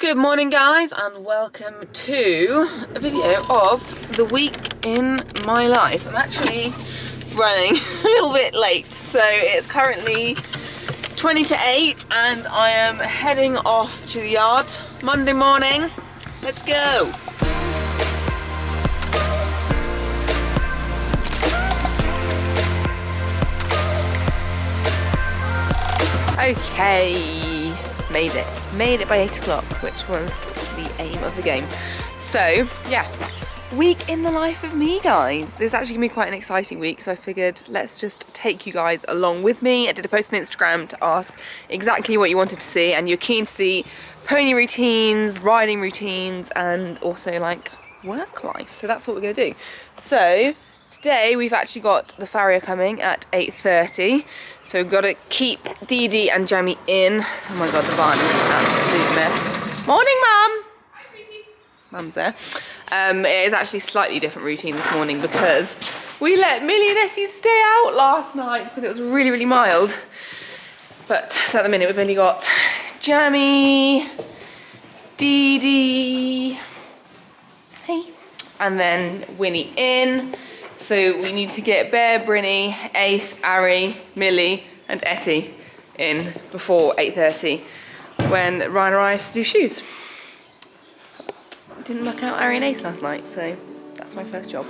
Good morning guys and welcome to a video of the week in my life. I'm actually running a little bit late, so it's currently 20 to 8 and I am heading off to the yard Monday morning. Let's go! Okay, made it by 8 o'clock, which was the aim of the game. So yeah, week in the life of me, guys. This is actually gonna be quite an exciting week, so I figured let's just take you guys along with me. I did a post on Instagram to ask exactly what you wanted to see, and you're keen to see pony routines, riding routines, and also like work life. So that's what we're gonna do. So today we've actually got the farrier coming at 8:30, so we've got to keep Dee Dee and Jamie in. Oh my god, the barn is an absolute mess. Morning, Mum! Hi, sweetie. Mum's there. It is actually a slightly different routine this morning because we let Millie and Etty stay out last night because it was really, really mild. But so at the minute we've only got Jamie, Dee Dee, hey, and then Winnie in. So we need to get Bear, Brinny, Ace, Ari, Millie and Etty in before 8:30 when Ryan arrives to do shoes. Didn't work out Ari and Ace last night, so that's my first job.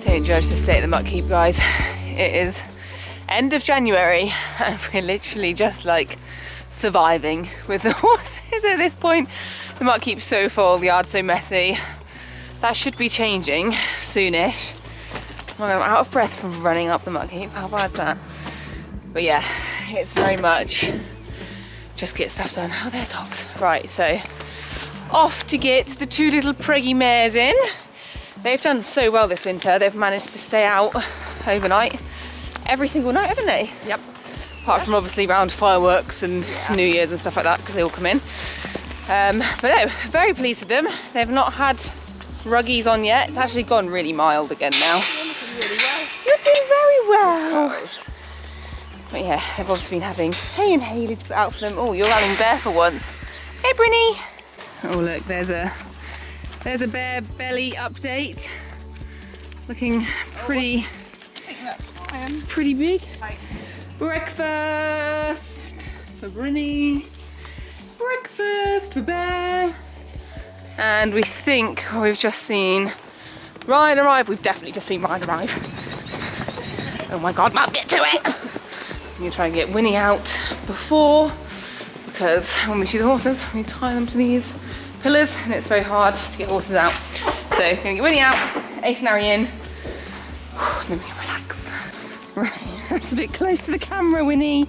Don't judge the state of the muck heap, guys. It is end of January and we're literally just like surviving with the horses at this point. The muck heap's so full, the yard's so messy. That should be changing soonish. I'm out of breath from running up the muck heap. How bad's that? But yeah, it's very much just get stuff done. Oh, there's Hogs. Right, so off to get the two little preggy mares in. They've done so well this winter. They've managed to stay out overnight every single night, haven't they? Yep. Apart from obviously round fireworks and New Year's and stuff like that, because they all come in. But no, very pleased with them. They've not had ruggies on yet. It's actually gone really mild again now. You're looking really well. You're doing very well. But yeah, they've obviously been having hay and Hayley to put out for them. Oh, you're having Bear for once. Hey, Brinny. Oh look, there's a Bear belly update. Looking pretty, pretty big. Right. Breakfast for Brinny. Breakfast for Bear. And we think we've just seen Ryan arrive. We've definitely just seen Ryan arrive. Oh my god, Mum, get to it! I'm gonna try and get Winnie out before, because when we see the horses, we tie them to these pillars and it's very hard to get horses out. So we're gonna get Winnie out, Ace and Ari in, and then we can relax. Right, that's a bit close to the camera, Winnie.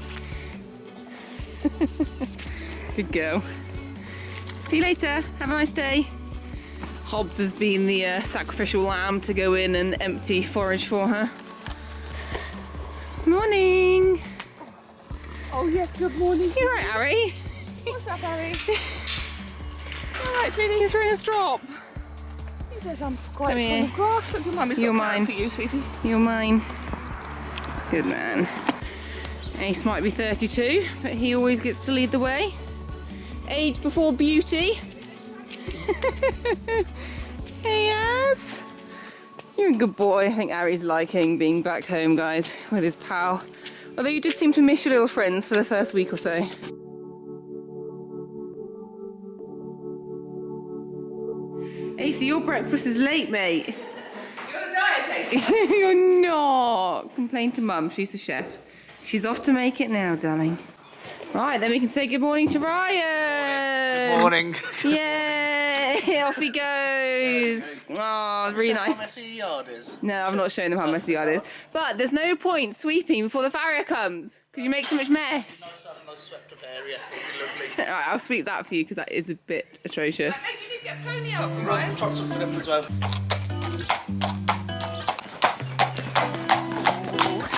Good girl. See you later, have a nice day. Hobbs has been the sacrificial lamb to go in and empty forage for her. Morning. Oh yes, good morning. You right, Ari? What's up, Harry? Alright, sweetie. You're throwing a strop. He says I'm quite Come full here. of grass. Look, your mummy's You're got a carrot mine. for you, sweetie. You're mine. Good man. Ace might be 32, but he always gets to lead the way. Age before beauty. Hey, Az. You're a good boy. I think Ari's liking being back home, guys, with his pal. Although you did seem to miss your little friends for the first week or so. Ace, your breakfast is late, mate. You're on a diet, Ace. You're not. Complain to Mum, she's the chef. She's off to make it now, darling. Right, then we can say good morning to Ryan. Good morning. Yay, off he goes. goes. Oh, really How nice. messy the yard is. No, I've not shown them how messy the yard is. But there's no point sweeping before the farrier comes because you make so much mess. Nice to have a nice swept up area. It'll be lovely. Alright, I'll sweep that for you because that is a bit atrocious. Maybe you need to get Pony out, Right, right? trot something up as well.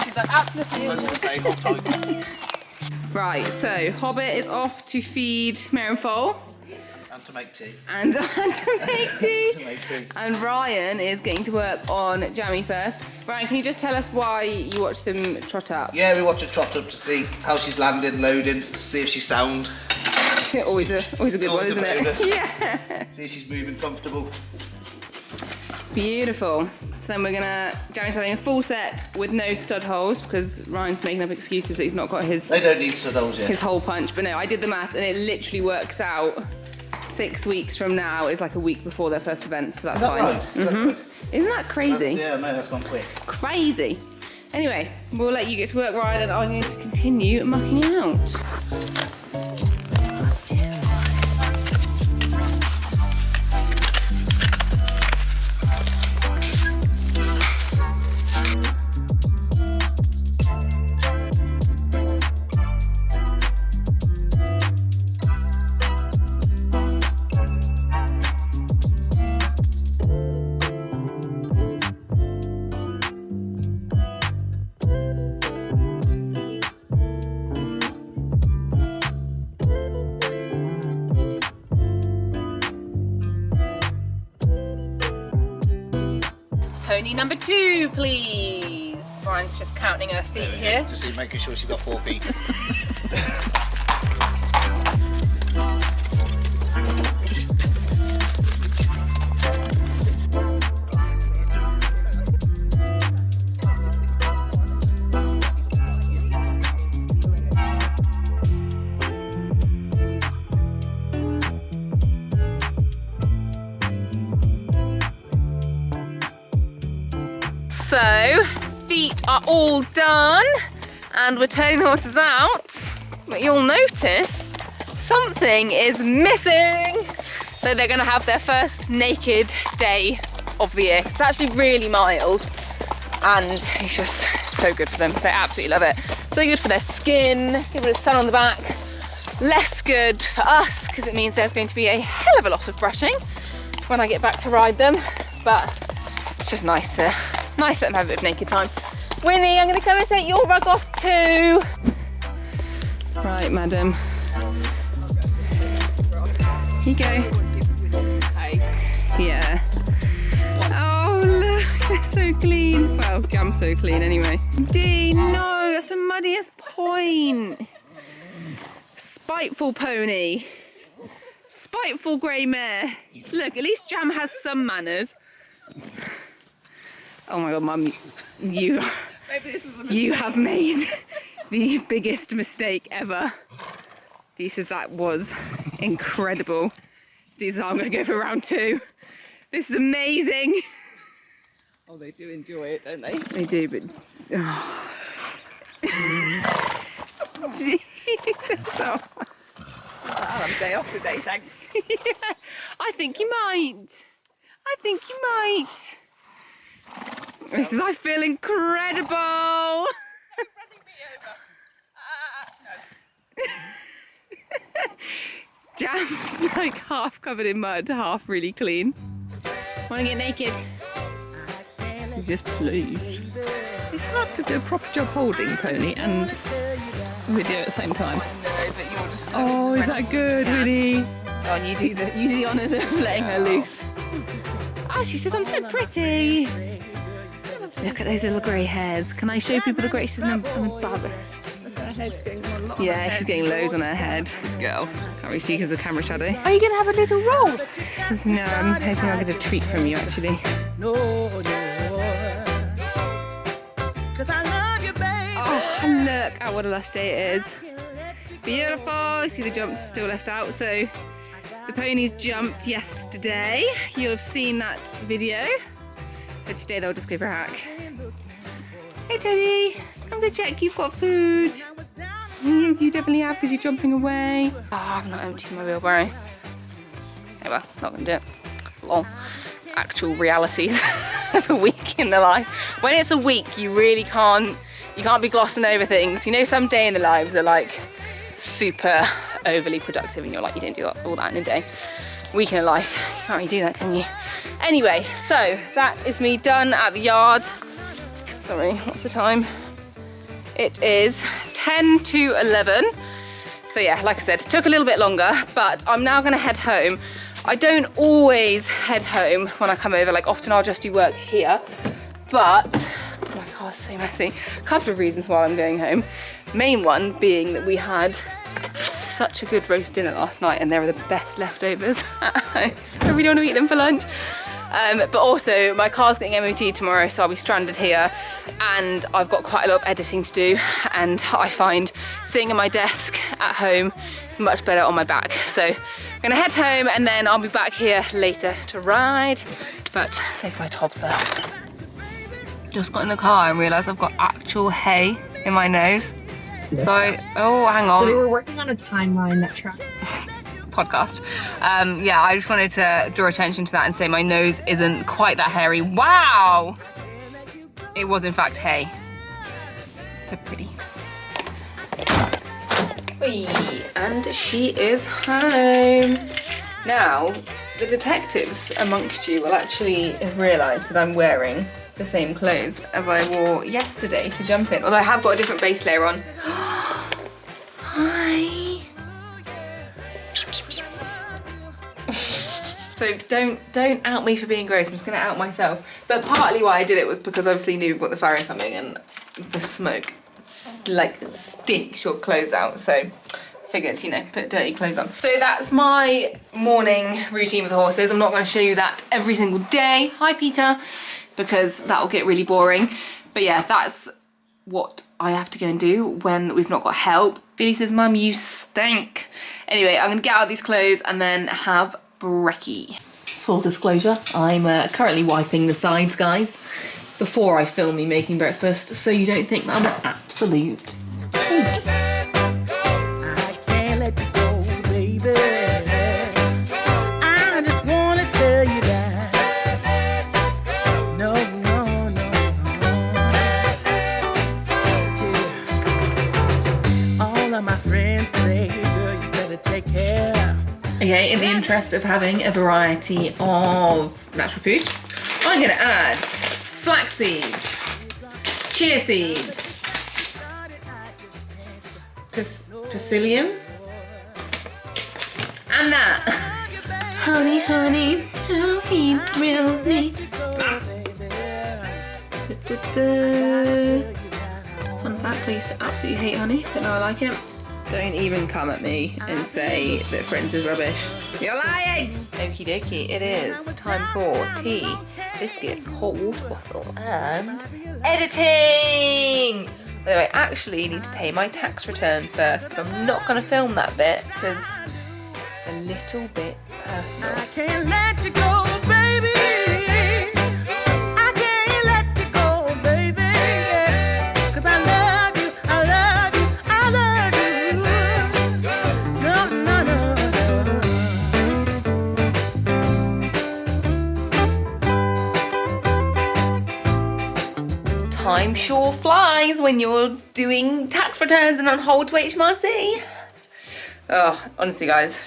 She's like, out to the I was field. going to say, hold tight. Right, so Hobbit is off to feed Mare and Foal. And to make tea. And to make tea. To make tea. And Ryan is getting to work on Jamie first. Ryan, can you just tell us why you watch them trot up? Yeah, we watch her trot up to see how she's landing, loading, to see if she's sound. always a good Always one, a isn't it? bonus. Yeah. See if she's moving comfortable. Beautiful. So then Jamie's having a full set with no stud holes because Ryan's making up excuses that he's not got his They don't need stud yet. hole punch. But no, I did the maths and it literally works out 6 weeks from now is like a week before their first event, so that's Is that fine. right? Is that good? Isn't that crazy? Yeah, no, that's gone quick. Crazy. Anyway, we'll let you get to work, Ryan, and I'm going to continue mucking out. Pony number 2, please. Ryan's just counting her feet here. To see, making sure she's got 4 feet. So, feet are all done and we're turning the horses out, but you'll notice something is missing. So they're gonna have their first naked day of the year. It's actually really mild and it's just so good for them. They absolutely love it. So good for their skin, give it a sun on the back. Less good for us because it means there's going to be a hell of a lot of brushing when I get back to ride them, but it's just nice to let them have a bit of naked time. Winnie, I'm going to come and take your rug off too. Right, madam. Here you go. Yeah. Oh, look, they're so clean. Well, Jam's so clean anyway. Dean, no, that's the muddiest point. Spiteful pony. Spiteful grey mare. Look, at least Jam has some manners. Oh my god, Mum, you have made the biggest mistake ever. Dee says that was incredible. Dee says, I'm going to go for round 2. This is amazing. Oh, they do enjoy it, don't they? They do, but... Oh. Jesus. Oh. I'll have a day off today, thanks. Yeah, I think you might. I think you might. This is, I feel incredible. Running me over. No. Jam's like half covered in mud, half really clean. Want to get naked? So just please. It's hard to do a proper job holding Pony and video at the same time. No, but you're just so Oh, is that good, Winnie? Oh, and you do the honours of letting her loose. Oh, she says I'm so pretty. Look at those little grey hairs. Can I show people the grey? She's an embarrassed. Yeah, she's getting loads on her head. girl. Can't really see because of the camera shadow. Are you going to have a little roll? No, I'm hoping I'll get a treat from you actually. Oh, look at what a lush day it is. Beautiful. You see the jumps are still left out. So the ponies jumped yesterday. You'll have seen that video. So today they'll just go for a hack. Hey Teddy, come to check you've got food. Yes, you definitely have because you're jumping away. Oh, I've not emptied my wheelbarrow. Oh well, not gonna do it. Lol. actual realities of a week in the life. When it's a week, you really can't be glossing over things. You know, some day in the lives are like super overly productive and you're like, you didn't do all that in a day. Week in a life, you can't really do that, can you? Anyway, so that is me done at the yard. Sorry, what's the time? It is 10 to 11. So yeah, like I said, it took a little bit longer, but I'm now gonna head home. I don't always head home when I come over, like often I'll just do work here, but, oh my God, it's so messy. A couple of reasons why I'm going home. Main one being that we had such a good roast dinner last night and there are the best leftovers at home, so I really want to eat them for lunch. But also my car's getting MOT tomorrow, so I'll be stranded here and I've got quite a lot of editing to do, and I find sitting at my desk at home is much better on my back. So I'm gonna head home and then I'll be back here later to ride, but say goodbye to Hobbs first. Just got in the car and realised I've got actual hay in my nose. Oh, hang on. So we were working on a timeline that tracked podcast. Yeah, I just wanted to draw attention to that and say my nose isn't quite that hairy. Wow! It was in fact hay. So pretty. Whee! And she is home. Now, the detectives amongst you will actually have realised that I'm wearing the same clothes as I wore yesterday to jump in, although I have got a different base layer on. Hi! So don't out me for being gross, I'm just gonna out myself. But partly why I did it was because obviously you knew we've got the fire incoming and the smoke like stinks your clothes out, so figured, you know, put dirty clothes on. So that's my morning routine with the horses. I'm not gonna show you that every single day. Hi Peter, because that'll get really boring. But yeah, that's what I have to go and do when we've not got help. Billy says, Mum, you stink. Anyway, I'm gonna get out these clothes and then have brekkie. Full disclosure, I'm currently wiping the sides, guys, before I film me making breakfast, so you don't think that I'm an absolute pig. I can't let you go, baby. I just wanna tell you that. No, no, no, no. Yeah. All of my friends say, girl, you better take care. Okay, in the interest of having a variety of natural food, I'm gonna add flax seeds, chia seeds, psyllium, and that. Honey, honey, how he thrills me. Fun fact, I used to absolutely hate honey, but now I like it. Don't even come at me and say that Friends is rubbish. You're lying! Okie dokie, it is time for tea, biscuits, hot water bottle, and editing! By the way, I actually need to pay my tax return first, but I'm not going to film that bit because it's a little bit personal. I can't let you go, baby. I can't let you go, baby. 'Cause I love you, I love you, I love you. No, no, no. Time sure flies when you're doing tax returns and on hold to HMRC. Oh, honestly guys,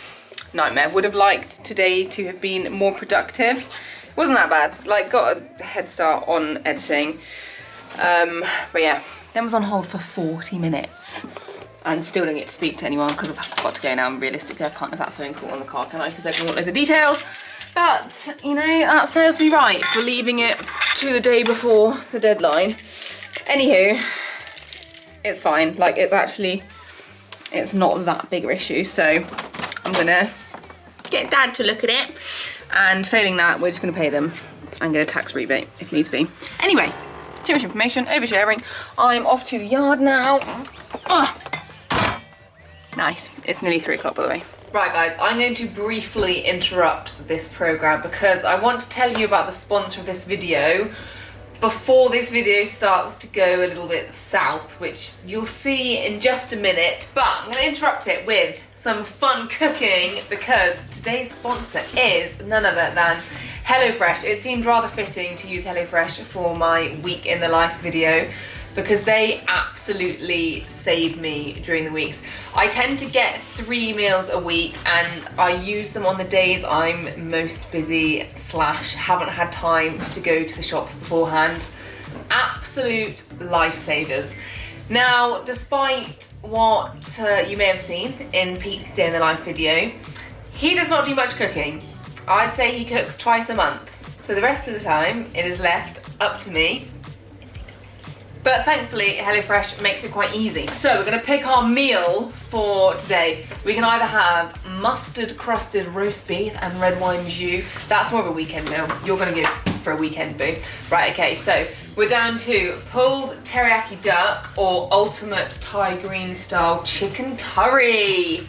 nightmare. Would have liked today to have been more productive. Wasn't that bad, like got a head start on editing. But yeah, then was on hold for 40 minutes and still didn't get to speak to anyone because I've got to go now, and realistically I can't have that phone call on the car, can I? Because they're gonna want loads of details. But, you know, that serves me right for leaving it to the day before the deadline. Anywho, it's fine. Like, it's not that big of an issue. So I'm gonna get Dad to look at it. And failing that, we're just gonna pay them and get a tax rebate if needs be. Anyway, too much information, oversharing. I'm off to the yard now. Oh, nice. It's nearly 3 o'clock, by the way. Right guys, I'm going to briefly interrupt this programme because I want to tell you about the sponsor of this video before this video starts to go a little bit south, which you'll see in just a minute. But I'm going to interrupt it with some fun cooking because today's sponsor is none other than HelloFresh. It seemed rather fitting to use HelloFresh for my week in the life video because they absolutely save me during the weeks. I tend to get 3 meals a week and I use them on the days I'm most busy / haven't had time to go to the shops beforehand. Absolute lifesavers. Now, despite what you may have seen in Pete's Day in the Life video, he does not do much cooking. I'd say he cooks twice a month. So the rest of the time, it is left up to me. But thankfully, HelloFresh makes it quite easy. So we're gonna pick our meal for today. We can either have mustard crusted roast beef and red wine jus. That's more of a weekend meal. You're gonna go for a weekend, boo. Right, okay, so we're down to pulled teriyaki duck or ultimate Thai green style chicken curry.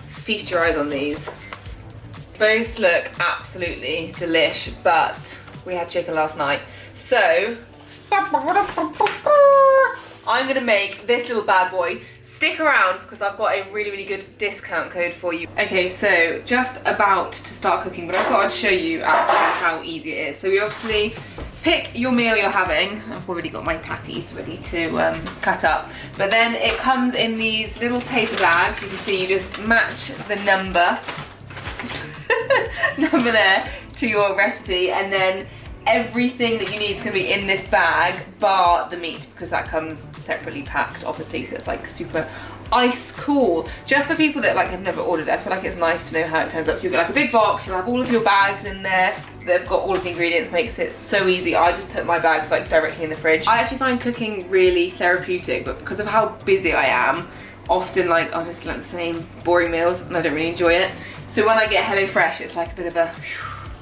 Feast your eyes on these. Both look absolutely delish, but we had chicken last night. So, I'm gonna make this little bad boy. Stick around because I've got a really, really good discount code for you. Okay, so just about to start cooking, but I thought I'd show you actually how easy it is. So we obviously pick your meal you're having. I've already got my patties ready to cut up. But then it comes in these little paper bags. You can see you just match the number there to your recipe, and then everything that you need is going to be in this bag bar the meat, because that comes separately packed obviously, so it's like super ice cool. Just for people that like have never ordered it, I feel like it's nice to know how it turns up. So you've got like a big box, you'll have all of your bags in there that have got all of the ingredients, makes it so easy. I just put my bags like directly in the fridge. I actually find cooking really therapeutic, but because of how busy I am, often like I'll just like the same boring meals and I don't really enjoy it. So when I get HelloFresh, it's like a bit of a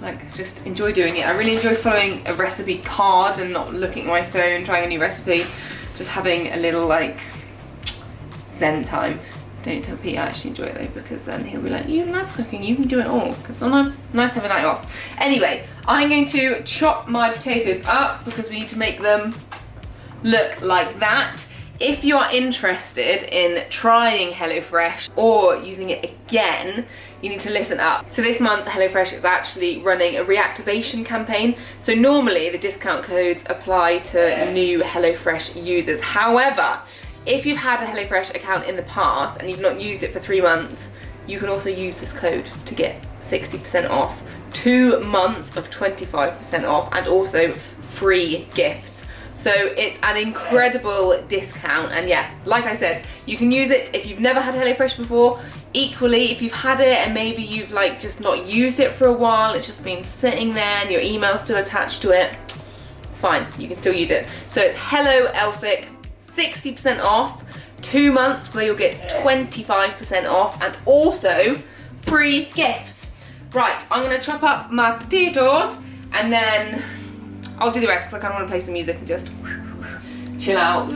like just enjoy doing it. I really enjoy following a recipe card and not looking at my phone trying a new recipe, just having a little like zen time. Don't tell Pete I actually enjoy it though, because then he'll be like, you love cooking, you can do it all, because sometimes it's nice to have a night off. Anyway, I'm going to chop my potatoes up because we need to make them look like that. If you are interested in trying HelloFresh or using it again, you need to listen up. So this month HelloFresh is actually running a reactivation campaign. So normally the discount codes apply to new HelloFresh users. However, if you've had a HelloFresh account in the past and you've not used it for 3 months, you can also use this code to get 60% off, 2 months of 25% off, and also free gifts. So it's an incredible discount, and yeah, like I said, you can use it if you've never had HelloFresh before. Equally, if you've had it and maybe you've like just not used it for a while, it's just been sitting there and your email's still attached to it, it's fine, you can still use it. So it's Hello Elphick, 60% off, 2 months where you'll get 25% off, and also free gifts. Right, I'm gonna chop up my potatoes and then I'll do the rest because I kind of want to play some music and just chill out.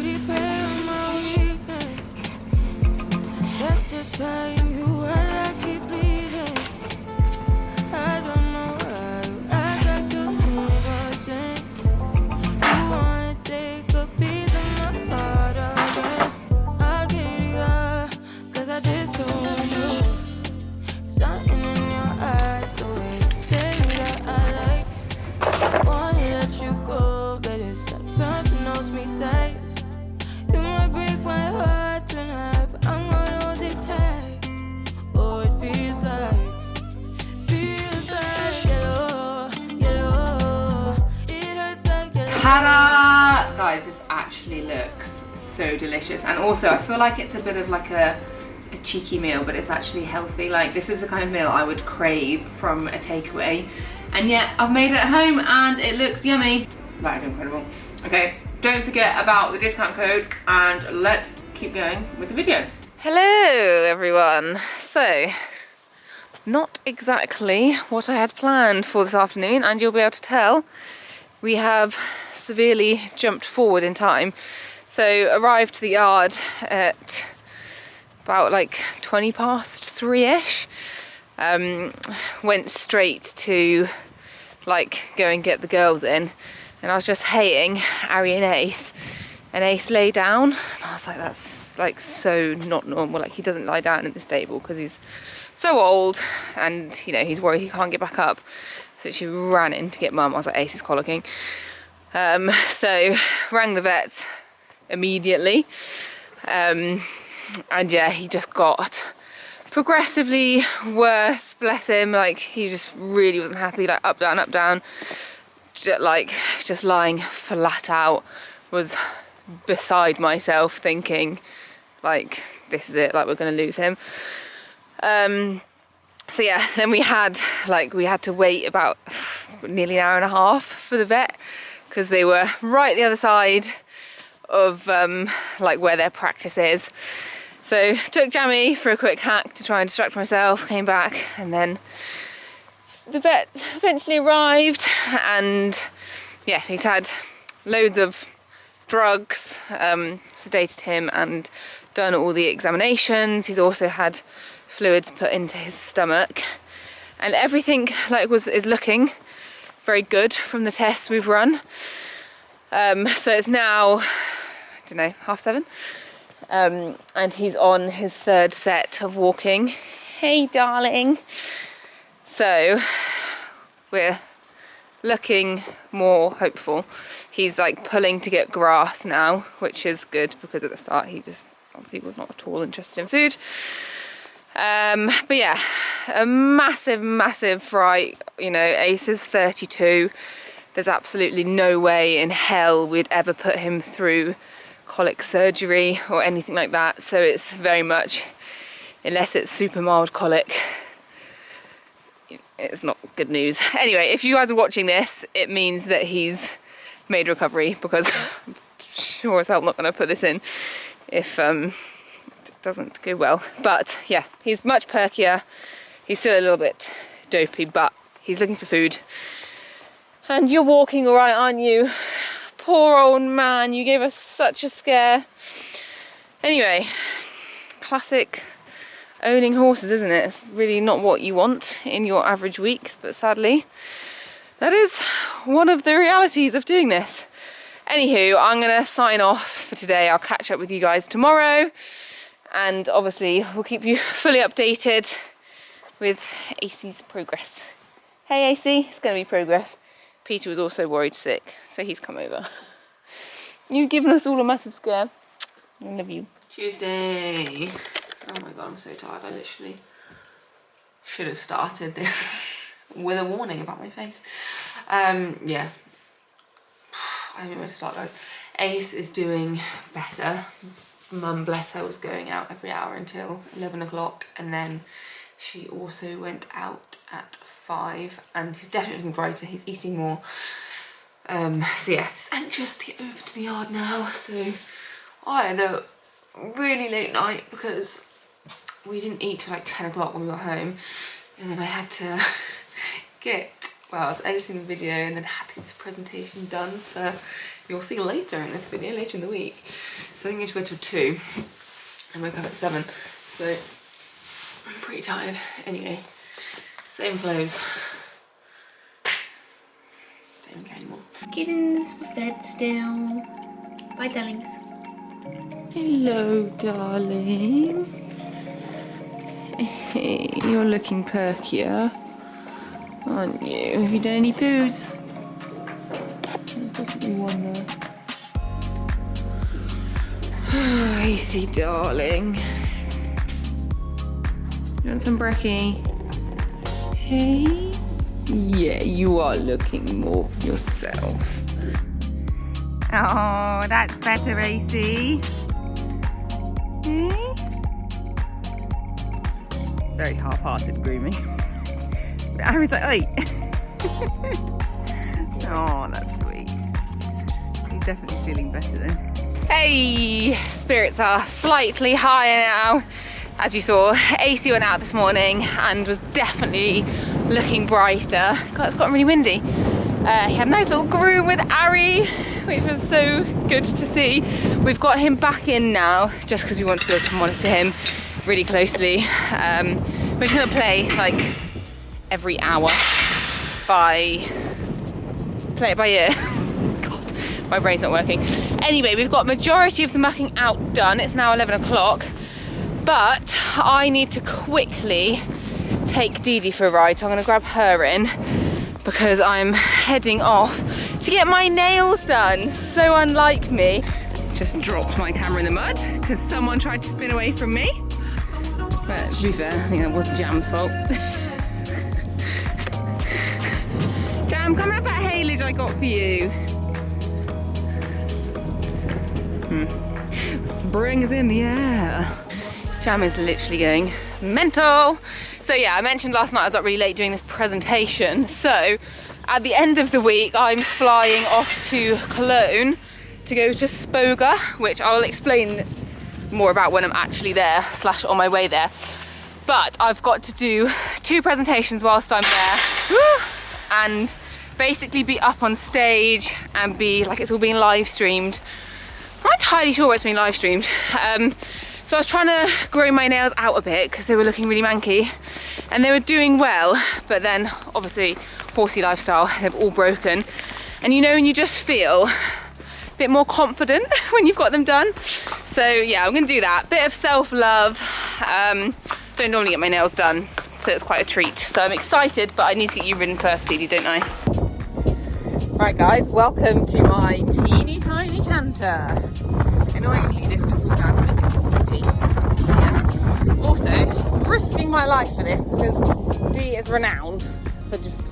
Ta-da! Guys, this actually looks so delicious, and also I feel like it's a bit of like a cheeky meal, but it's actually healthy. Like, this is the kind of meal I would crave from a takeaway, and yet I've made it at home and it looks yummy. That is incredible. Okay, don't forget about the discount code, and let's keep going with the video. Hello everyone. So, not exactly what I had planned for this afternoon, and you'll be able to tell we have severely jumped forward in time. So arrived to the yard at about like 20 past 3-ish. Went straight to like go and get the girls in, and I was just haying Ari and Ace, and Ace lay down, and I was like, that's like so not normal. Like, he doesn't lie down in the stable because he's so old, and you know, he's worried he can't get back up. So she ran in to get Mum. I was like, Ace is colicking. So rang the vet immediately. And yeah, he just got progressively worse, bless him. Like, he just really wasn't happy, like up, down. Like, just lying flat out. Was beside myself, thinking, like, this is it, like, we're gonna lose him. So yeah, then we had to wait about nearly an hour and a half for the vet, because they were right the other side of like where their practice is. So took Jamie for a quick hack to try and distract myself, came back, and then the vet eventually arrived, and yeah, he's had loads of drugs, sedated him and done all the examinations. He's also had fluids put into his stomach, and everything like is looking very good from the tests we've run. So it's now, I don't know, 7:30, and he's on his 3rd set of walking. Hey darling. So we're looking more hopeful. He's like pulling to get grass now, which is good, because at the start he just obviously was not at all interested in food. But yeah, a massive fright. You know, Ace is 32. There's absolutely no way in hell we'd ever put him through colic surgery or anything like that. So it's very much, unless it's super mild colic, it's not good news. Anyway, if you guys are watching this, it means that he's made recovery, because I'm sure as hell not going to put this in if doesn't go well. But yeah, he's much perkier. He's still a little bit dopey, but he's looking for food. And you're walking all right, aren't you? Poor old man, you gave us such a scare. Anyway, classic owning horses, isn't it? It's really not what you want in your average weeks, but sadly that is one of the realities of doing this. Anywho, I'm gonna sign off for today. I'll catch up with you guys tomorrow, and obviously we'll keep you fully updated with AC's progress. Hey AC, it's gonna be progress. Peter was also worried sick, so he's come over. You've given us all a massive scare. I love you. Tuesday. Oh my god, I'm so tired. I literally should have started this with a warning about my face. Yeah. I don't know where to start, guys. Ace is doing better. Mum, bless her, was going out every hour until 11 o'clock, and then she also went out at 5, and he's definitely looking brighter. He's eating more. So yeah, just anxious to get over to the yard now. So I had a really late night because we didn't eat till like 10 o'clock when we got home, and then I had to I was editing the video and then had to get this presentation done for, you'll see later in this video, later in the week. So I didn't get to bed till 2 and woke up at 7. So I'm pretty tired. Anyway, same clothes. Don't care anymore. Kittens were fed still. Bye, darlings. Hello, darling. Hey, you're looking perkier, aren't you? Have you done any poos? There's definitely one there. Easy, darling. You want some brekkie? Hey? Yeah, you are looking more yourself. Oh, that's better, AC. Hey? Very half-hearted grooming. I was like, oi. Oh, that's sweet. He's definitely feeling better then. Hey, spirits are slightly higher now. As you saw, AC went out this morning and was definitely looking brighter. God, it's gotten really windy. He had a nice little groom with Ari, which was so good to see. We've got him back in now just because we want to be able to monitor him really closely. We're just gonna play like every hour play it by ear. God, my brain's not working. Anyway, we've got majority of the mucking out done. It's now 11 o'clock, but I need to quickly take Dee Dee for a ride, so I'm gonna grab her in. because I'm heading off to get my nails done. So unlike me. Just dropped my camera in the mud because someone tried to spin away from me. But to be fair, I think that was Jam's fault. Jam, come have that haylage I got for you. Spring is in the air. Jam is literally going mental. So yeah, I mentioned last night I was up really late doing this presentation. So at the end of the week, I'm flying off to Cologne to go to Spoga, which I will explain more about when I'm actually there / on my way there. But I've got to do 2 presentations whilst I'm there. Woo! And basically be up on stage and be like it's all being live streamed. I'm not entirely sure where it's being live streamed. So I was trying to grow my nails out a bit because they were looking really manky and they were doing well, but then obviously horsey lifestyle, they've all broken. And you know, when you just feel a bit more confident when you've got them done. So yeah, I'm gonna do that. Bit of self-love. Don't normally get my nails done, so it's quite a treat. So I'm excited, but I need to get you ridden first, Dee Dee, don't I? Right guys, welcome to my teeny tiny canter. Annoyingly, this bit's all down because it's slippy, so yeah. Also, risking my life for this because Dee is renowned for just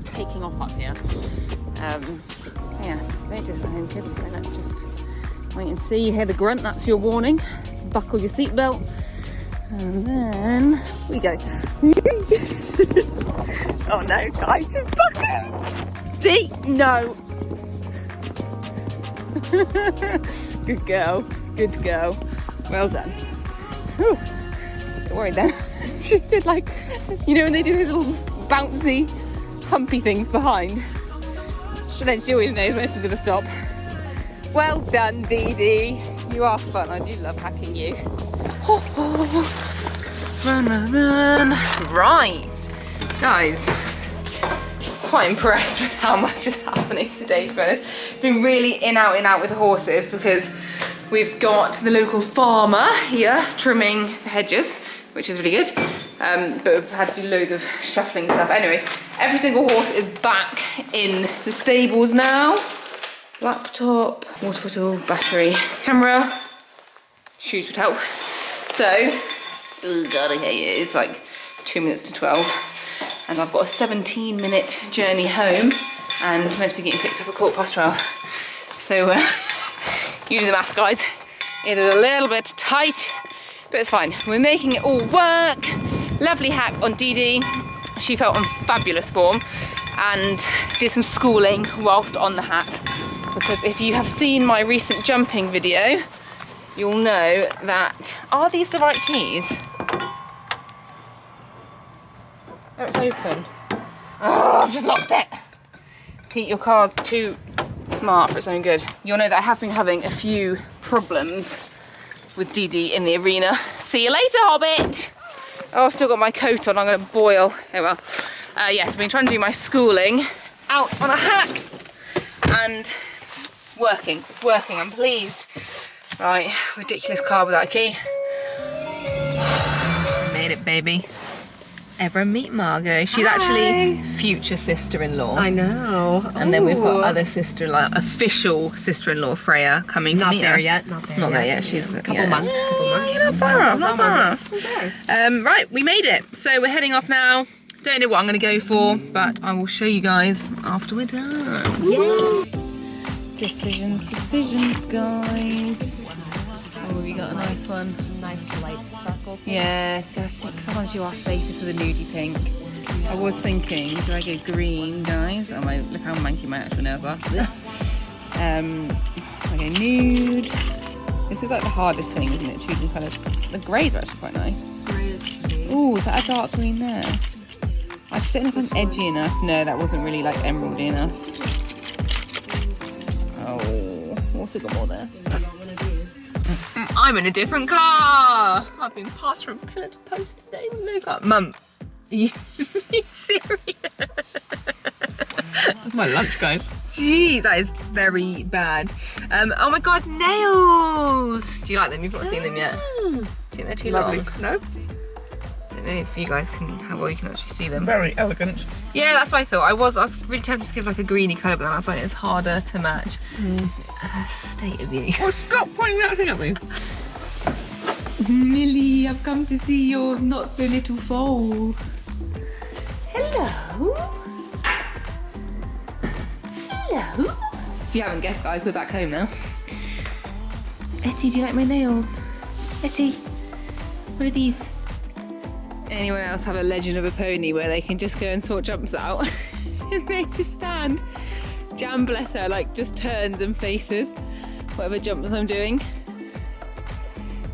taking off up here. So yeah, don't just home kids, so let's just wait and see. You hear the grunt, that's your warning. Buckle your seatbelt. And then we go. Oh no, guys, just buckle! Dee, no. Good girl, good girl. Well done. Whew. Don't worry then. She did like, you know when they do those little bouncy, humpy things behind. But then she always knows when she's gonna stop. Well done, Dee Dee. You are fun, I do love hacking you. Run, run, run. Right, guys. Quite impressed with how much is happening today, to be honest. Been really in out with the horses because we've got the local farmer here trimming the hedges, which is really good. But we've had to do loads of shuffling stuff. Anyway, every single horse is back in the stables now. Laptop, water bottle, battery, camera, shoes would help. So, it's like 2 minutes to 12. And I've got a 17-minute journey home and meant to be getting picked up at 12:15. So you do the maths, guys. It is a little bit tight, but it's fine. We're making it all work. Lovely hack on Dee Dee. She felt on fabulous form and did some schooling whilst on the hack. Because if you have seen my recent jumping video, you'll know that, are these the right keys? Oh, it's open. Oh, I've just locked it. Pete, your car's too smart for its own good. You'll know that I have been having a few problems with Dee Dee in the arena. See you later, Hobbit. Oh, I've still got my coat on. I'm going to boil. Oh well. Yes, I've been trying to do my schooling out on a hack and working. It's working. I'm pleased. Right, ridiculous car without a key. Made it, baby. Ever meet Margot? She's actually future sister-in-law. I know. And then we've got other sister-in-law, official sister-in-law Freya coming to meet us. Not there yet. She's a couple months. You're not far off. Not far off. Right, we made it. So we're heading off now. Don't know what I'm going to go for, but I will show you guys after we're done. Yay! Decisions, guys. Oh, we got a nice one. Nice light sparkle. Yeah, so I think sometimes you are fated for the nudie pink. I was thinking, do I go green, guys? Oh my, look how manky my actual nails are. I go nude. This is like the hardest thing, isn't it? Choosing colours. The greys are actually quite nice. Ooh, is that a dark green there? I just don't know if I'm edgy enough. No, that wasn't really like emeraldy enough. Oh, also got more there. I'm in a different car. I've been passed from pillar to post today. No car. Mum, are you serious? That's my lunch, guys. Gee, that is very bad. Oh my god, nails! Do you like them? You've not seen them yet. Do you think they're too long? No. don't know if you guys can, how well you can actually see them. Very elegant. Yeah, that's what I thought. I was really tempted to give like a greeny colour, but then I was like, it's harder to match. State of you. Oh, stop pointing that thing at me. Millie, I've come to see your not so little foal. Hello. Hello. If you haven't guessed, guys, we're back home now. Etty, do you like my nails? Etty, what are these? Anyone else have a Legend of a Pony where they can just go and sort jumps out and they just stand? Jam, bless her, like just turns and faces whatever jumps I'm doing.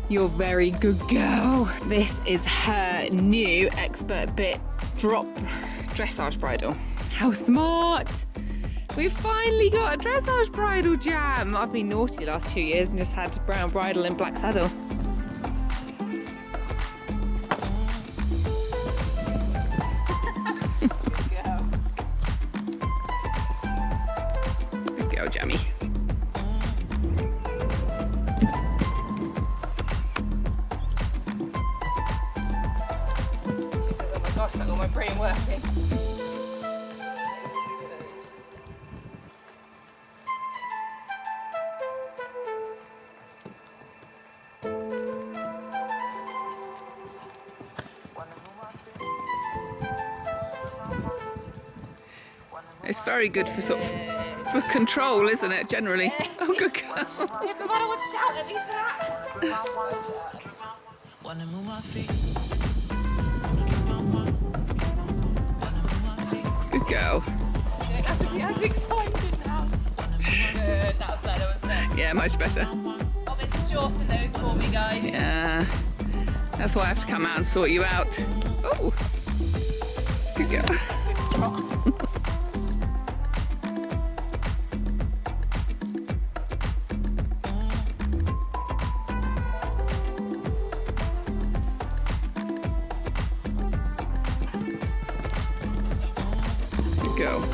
You're very good girl. This is her new Expert Bits drop dressage bridle. How smart! We've finally got a dressage bridle, Jam. I've been naughty the last 2 years and just had brown bridle and black saddle. Good girl, Jammy. She says, oh my gosh, that got my brain working. It's very good for sort of for control, isn't it? Generally. Oh, good girl. Everybody would shout at me for that. Good girl. You don't have to be as excited now. Good, that was better, wasn't it? Yeah, much better. Oh, it's shorten those for me, guys. Yeah. That's why I have to come out and sort you out. Oh. Good girl. Go.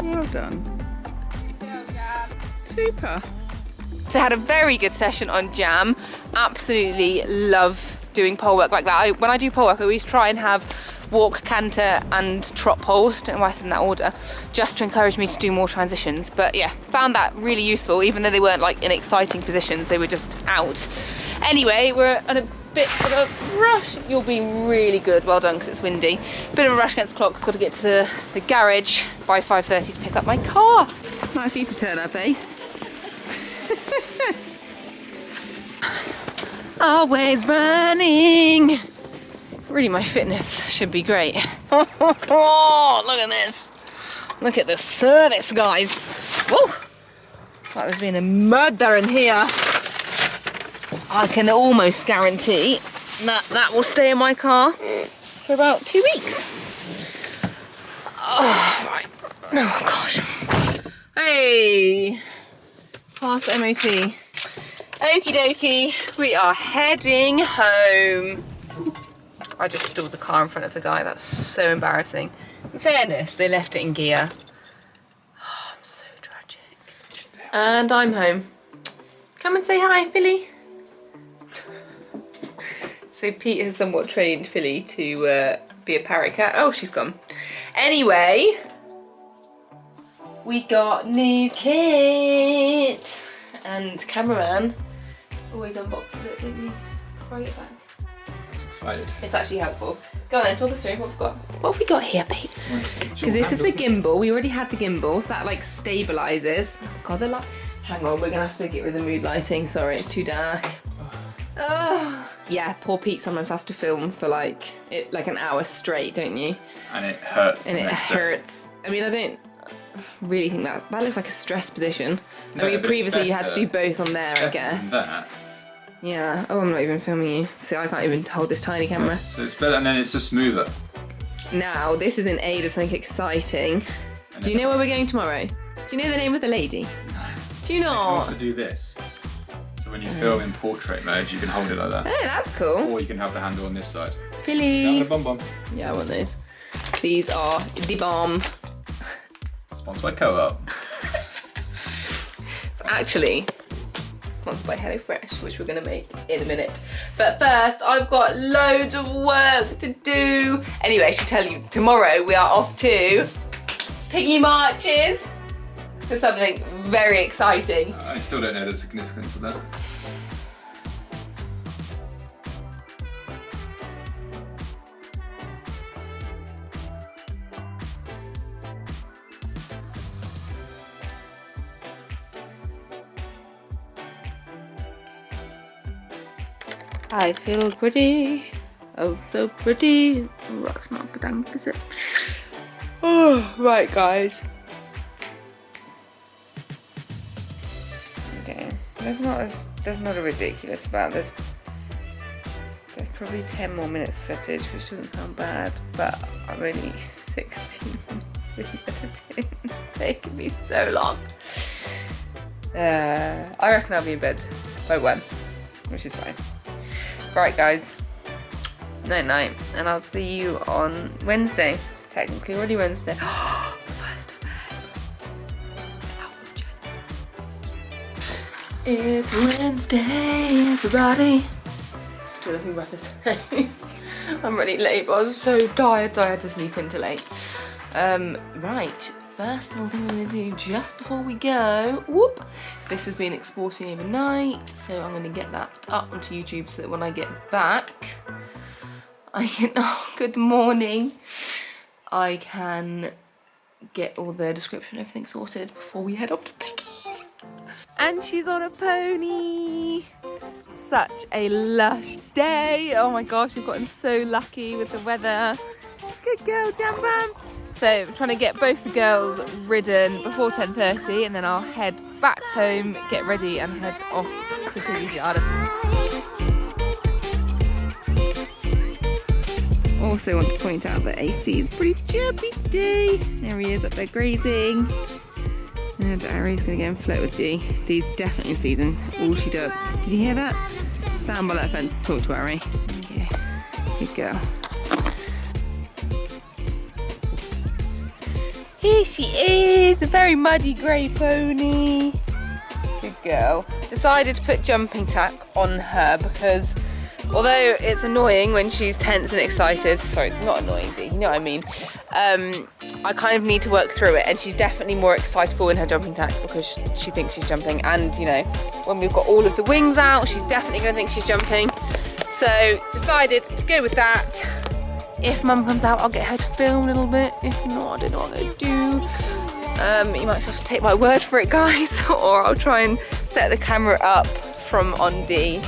Well done. Super. So I had a very good session on Jam. Absolutely love doing pole work like that. When I do pole work, I always try and have walk, canter and trot poles, don't know why I said in that order, just to encourage me to do more transitions. But yeah, found that really useful, even though they weren't like in exciting positions, they were just out. Anyway, we're at a bit of a rush. You'll be really good, well done, because it's windy. Bit of a rush against the clock, got to get to the garage by 5:30 to pick up my car. Nice of you to turn up, Ace. Always running. Really, my fitness should be great. Oh, look at this. Look at the service, guys. Whoa. Like there's been a murder in here. I can almost guarantee that that will stay in my car for about 2 weeks. Oh, right. Oh, gosh. Hey. Past MOT. Okie dokie. We are heading home. I just stalled the car in front of the guy. That's so embarrassing. In fairness, they left it in gear. Oh, I'm so tragic. And I'm home. Come and say hi, Philly. So Pete has somewhat trained Philly to be a parrot cat. Oh, she's gone. Anyway, we got new kit. And cameraman always unboxes it, don't you? Before I get back. Excited. It's actually helpful. Go on then, talk us through what we've got. What have we got here, Pete? Because this is the gimbal. We already had the gimbal, so that like stabilizes. Oh, God, the light. Hang on, we're gonna have to get rid of the mood lighting. Sorry, it's too dark. Oh. Yeah, poor Pete sometimes has to film for like an hour straight, don't you? And it hurts. And it hurts. I mean, I don't really think that looks like a stress position. No, I mean, previously you had to do both on there, I guess. That. Yeah. Oh, I'm not even filming you. See, I can't even hold this tiny camera. So it's better, and then it's just smoother. Now, this is in aid of something exciting. Do you know where we're going tomorrow? Do you know the name of the lady? Do you You can not? also do this. So when you film in portrait mode, you can hold it like that. Oh, that's cool. Or you can have the handle on this side. Philly. Now the bum bum. Yeah, I want those. These are the bomb. Sponsored by Co-op. It's actually sponsored by HelloFresh, which we're gonna make in a minute. But first, I've got loads of work to do. Anyway, I should tell you, tomorrow we are off to Piggy marches for something very exciting. I still don't know the significance of that. I feel pretty, oh so pretty. Oh, that's not a good angle, is it? Oh, right guys. Okay, there's not a ridiculous amount. There's probably 10 more minutes footage, which doesn't sound bad, but I'm only 16 minutes in editing. It's taken me so long. I reckon I'll be in bed by 1, which is fine. Right guys, night night, and I'll see you on Wednesday. It's technically already Wednesday. 1st of Feb. It's Wednesday, everybody. Still looking rough as faced. I'm really late, but I was so tired, so I had to sleep in till 8. Right. First little thing we're going to do just before we go, whoop, this has been exporting overnight, so I'm going to get that up onto YouTube so that when I get back, I can, oh, good morning, I can get all the description and everything sorted before we head off to Piggy's. And she's on a pony. Such a lush day. Oh my gosh, we've gotten so lucky with the weather. Good girl, Jumper. So I'm trying to get both the girls ridden before 10:30, and then I'll head back home, get ready and head off to Piggy's yard. Also want to point out that AC is pretty chirpy today. There he is up there grazing. And Ari's going to go and flirt with Dee. Dee's definitely in season. All she does. Did you hear that? Stand by that fence and talk to Ari. Yeah. Good girl. Here she is, a very muddy grey pony. Good girl. Decided to put jumping tack on her because although it's annoying when she's tense and excited, sorry, not annoying, Dee, you know what I mean, I kind of need to work through it, and she's definitely more excitable in her jumping tack because she thinks she's jumping, and you know, when we've got all of the wings out, she's definitely going to think she's jumping. So decided to go with that. If Mum comes out, I'll get her to film a little bit. If not, I don't know what I'm going to do. You might just have to take my word for it, guys, or I'll try and set the camera up from on D.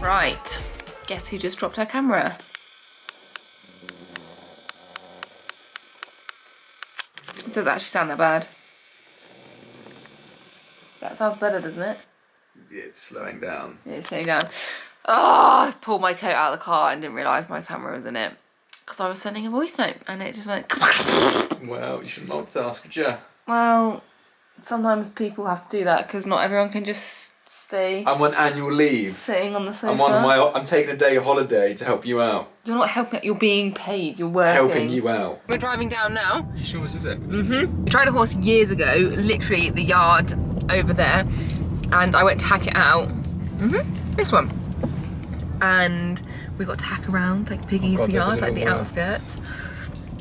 Right, guess who just dropped her camera? It doesn't actually sound that bad. That sounds better, doesn't it? It's slowing down. Yeah, it's slowing down. Oh, I pulled my coat out of the car and didn't realise my camera was in it. Because I was sending a voice note and it just went... Well, you shouldn't multitask, could you? Well, sometimes people have to do that because not everyone can just stay... I'm on annual leave. Sitting on the sofa. I'm taking a day holiday to help you out. You're not helping, you're being paid, you're working. Helping you out. We're driving down now. You sure this is it? Mm-hmm. We tried a horse years ago, literally the yard over there, and I went to hack it out. Mm-hmm. This one. and we got to hack around like Piggy's yard, like the outskirts.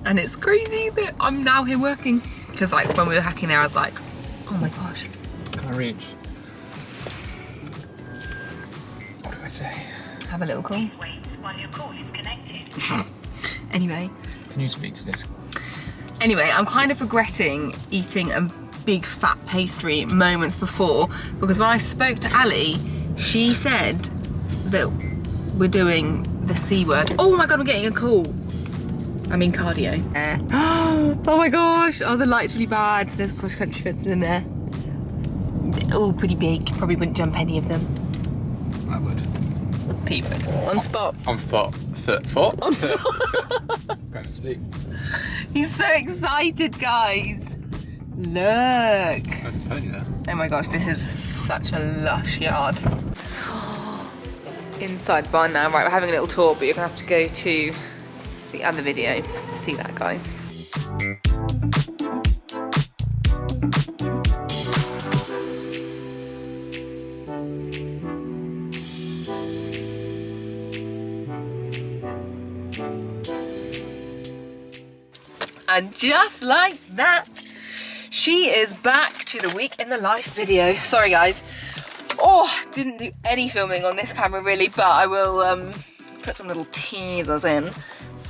And it's crazy that I'm now here working. Because like when we were hacking there, I was like, oh my gosh. Can't reach. What do I say? Have a little call. Wait while your call is connected. Anyway. Can you speak to this? Anyway, I'm kind of regretting eating a big fat pastry moments before, because when I spoke to Ali, she said that we're doing the C word. Oh my God, I'm getting a call. I mean cardio. Oh my gosh, oh the light's really bad. There's cross country fences in there. All pretty big, probably wouldn't jump any of them. I would. Pete would. On spot. On foot. Foot? On foot. Can't speak. He's so excited, guys. Look. There's a pony there. Oh my gosh, this is such a lush yard. Inside barn now. Right, we're having a little tour, but you're gonna have to go to the other video to see that, guys. And just like that, she is back to the week in the life video. Sorry guys. Oh, didn't do any filming on this camera really, but I will put some little teasers in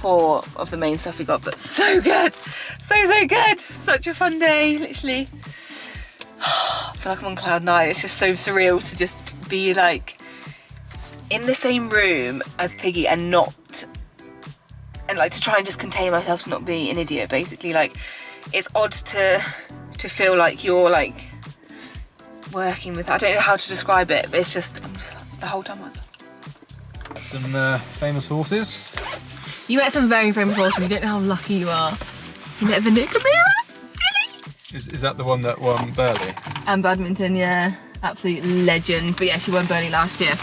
of the main stuff we got. But so good, so good. Such a fun day, literally. I feel like I'm on cloud nine. It's just so surreal to just be like in the same room as Piggy and like to try and just contain myself to not be an idiot, basically. Like, it's odd to feel like you're like working with, I don't know how to describe it, but it's just the whole time I was... Some famous horses. You met some very famous horses. You don't know how lucky you are. You met Veronica. Is that the one that won Burley? And badminton, yeah. Absolute legend. But yeah, she won Burley last year.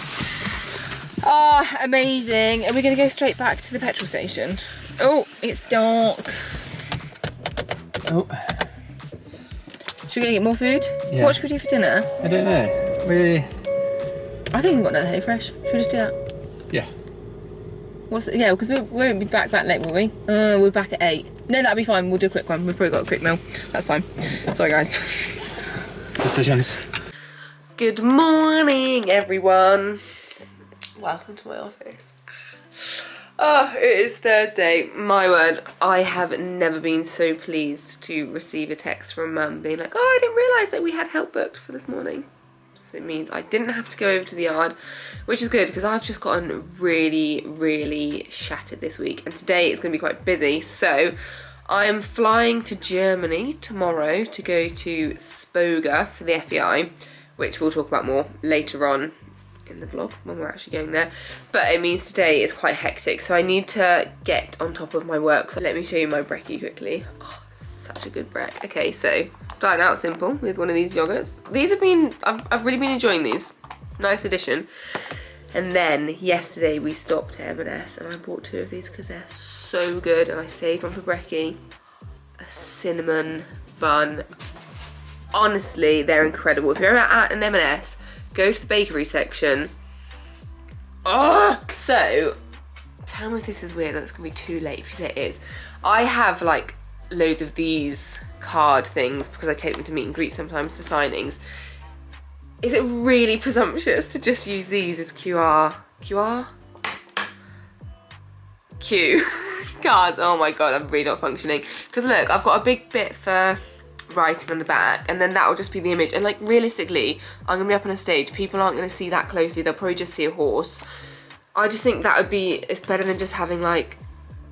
Oh, amazing. Are we going to go straight back to the petrol station? Oh, it's dark. Oh. Should we go get more food? Yeah. What should we do for dinner? I don't know. I think we've got another HelloFresh. Should we just do that? Yeah. Yeah, because we won't be back that late, will we? We're back at 8. No, that'll be fine. We'll do a quick one. We've probably got a quick meal. That's fine. Sorry, guys. Decisions. Good morning, everyone. Welcome to my office. Oh, it is Thursday. My word, I have never been so pleased to receive a text from Mum being like, oh, I didn't realise that we had help booked for this morning. So it means I didn't have to go over to the yard, which is good because I've just gotten really, really shattered this week. And today it's going to be quite busy. So I am flying to Germany tomorrow to go to Spoga for the FEI, which we'll talk about more later on in the vlog when we're actually going there. But it means today is quite hectic, so I need to get on top of my work. So let me show you my brekkie quickly. Oh, such a good brek. Okay, so starting out simple with one of these yogurts. These have been, I've really been enjoying these. Nice addition. And then yesterday we stopped at M&S and I bought 2 of these because they're so good, and I saved one for brekkie. A cinnamon bun. Honestly, they're incredible. If you're at an M&S, go to the bakery section. Oh! So, tell me if this is weird, and it's gonna be too late if you say it is. I have like loads of these card things because I take them to meet and greet sometimes for signings. Is it really presumptuous to just use these as Q cards? Oh my god, I'm really not functioning. Because look, I've got a big bit for writing on the back, and then that will just be the image. And like realistically, I'm gonna be up on a stage, people aren't gonna see that closely, they'll probably just see a horse. I just think that would be, it's better than just having like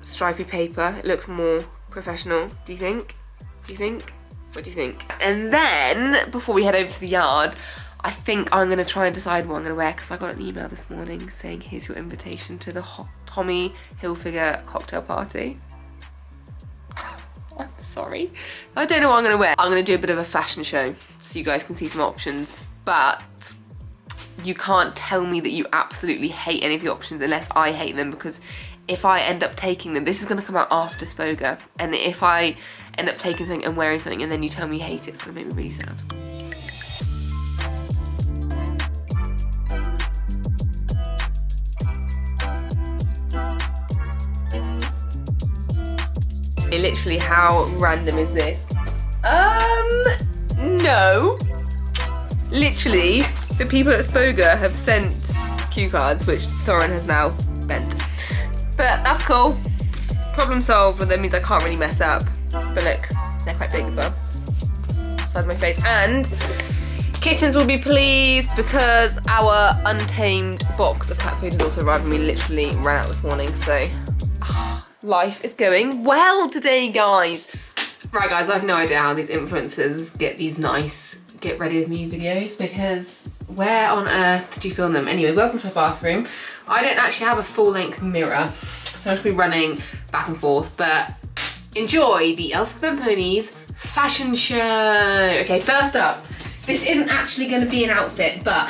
stripy paper. It looks more professional. Do you think? What do you think? And then before we head over to the yard, I think I'm gonna try and decide what I'm gonna wear, because I got an email this morning saying here's your invitation to the Tommy Hilfiger cocktail party. I'm sorry. I don't know what I'm gonna wear. I'm gonna do a bit of a fashion show so you guys can see some options, but you can't tell me that you absolutely hate any of the options unless I hate them, because if I end up taking them, this is gonna come out after Spoga, and if I end up taking something and wearing something and then you tell me you hate it, it's gonna make me really sad. Literally, how random is this? No. Literally, the people at Spoga have sent cue cards, which Thorin has now bent. But that's cool. Problem solved, but that means I can't really mess up. But look, they're quite big as well. Size of my face. And kittens will be pleased because our untamed box of cat food has also arrived and we literally ran out this morning, so life is going well today, guys. Right, guys, I have no idea how these influencers get these nice get ready with me videos, because where on earth do you film them? Anyway, welcome to my bathroom. I don't actually have a full-length mirror, so I'm just be running back and forth, but enjoy the Elphick.Event.Ponies fashion show. Okay, first up, this isn't actually going to be an outfit, but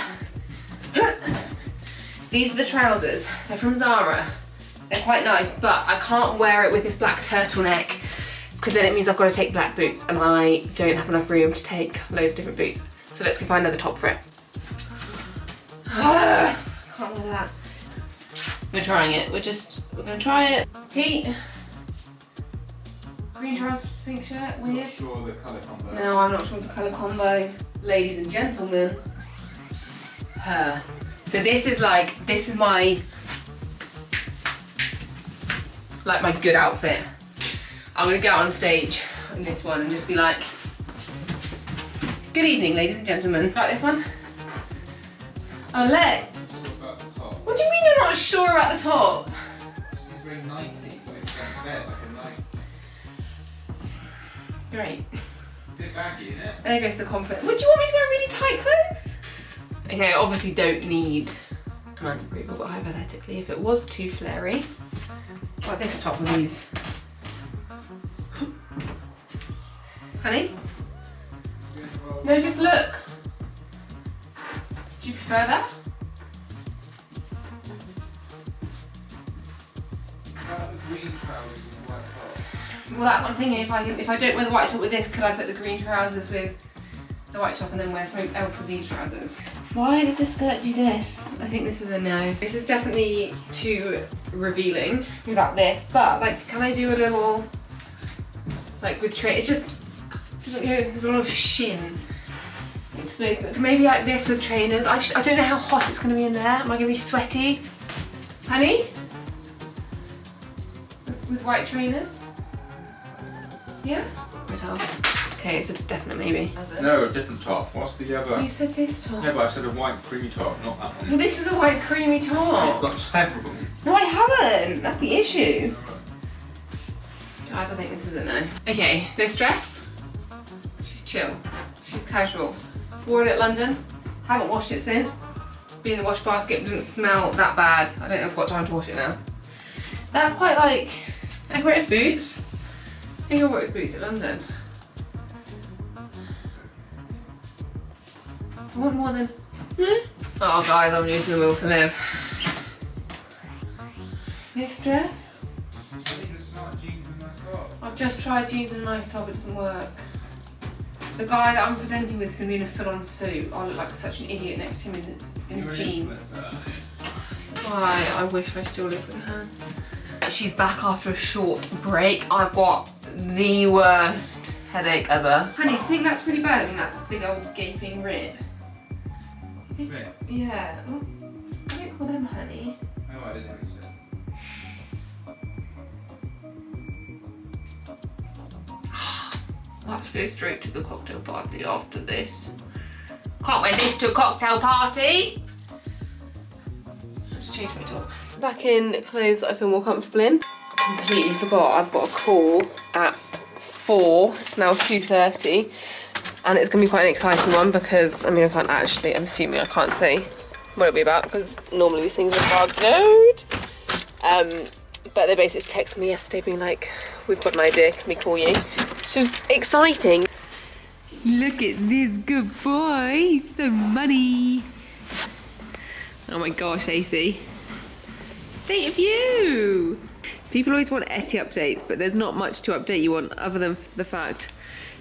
these are the trousers. They're from Zara. They're quite nice, but I can't wear it with this black turtleneck because then it means I've got to take black boots and I don't have enough room to take loads of different boots. So let's go find another top for it. Can't wear that. We're trying it. We're gonna try it. Pete. Green trousers, pink shirt, weird. Not sure the colour combo. No, I'm not sure the colour combo. Ladies and gentlemen. Her. So this is my good outfit. I'm gonna go out on stage in this one and just be like, good evening, ladies and gentlemen. Like this one? Oh, leg. What do you mean you're not sure about the top? She's wearing 90, but it's like bed, like a 90. Great. Bit baggy, isn't it? There goes the confidence. Would you want me to wear really tight clothes? Okay, I obviously don't need a man's approval, but hypothetically, if it was too flary, like this top with these. Honey? No, just look. Do you prefer that? Green trousers and white top. Well, that's what I'm thinking. If I don't wear the white top with this, could I put the green trousers with the white top and then wear something else with these trousers? Why does this skirt do this? I think this is a no. This is definitely too revealing without this, but like, can I do a little, like with it's just, there's a lot of shin exposed, but maybe like this with trainers. I don't know how hot it's gonna be in there. Am I gonna be sweaty? Honey? With white trainers? Yeah? Okay, it's a definite maybe. No, a different top. What's the other? You said this top. Yeah, but I said a white creamy top, not that one. Well, this is a white creamy You've top. got several. No, I haven't. That's the issue. Guys, I think this is a no. Okay, this dress. She's chill. She's casual. Wore it at London. Haven't washed it since. It's been in the wash basket. It doesn't smell that bad. I don't think I've got time to wash it now. That's quite like, I can wear it with boots. I think I wore it with boots at London. I want more than, oh guys, I'm losing the will to live. This dress? I've just tried jeans and a nice top, it doesn't work. The guy that I'm presenting with is going to be in a full-on suit. I look like such an idiot next to him in jeans. Why? I wish I still lived with her. She's back after a short break. I've got the worst headache ever. Honey, do you think that's really bad? I mean, that big old gaping rib. Rib? Yeah. Oh, I don't call them honey. No, I didn't think so. I'll have to go straight to the cocktail party after this. Can't wear this to a cocktail party. I have to change my top. Back in clothes I feel more comfortable in. Completely forgot I've got a call at 4. It's now 2:30. And it's going to be quite an exciting one because, I mean, I can't actually, I'm assuming I can't say what it'll be about because normally these things are barcode. But they basically texted me yesterday being like, we've got an idea, can we call you? So it's exciting. Look at this good boy, some money. Oh my gosh, AC. State of you. People always want Etty updates, but there's not much to update you on other than the fact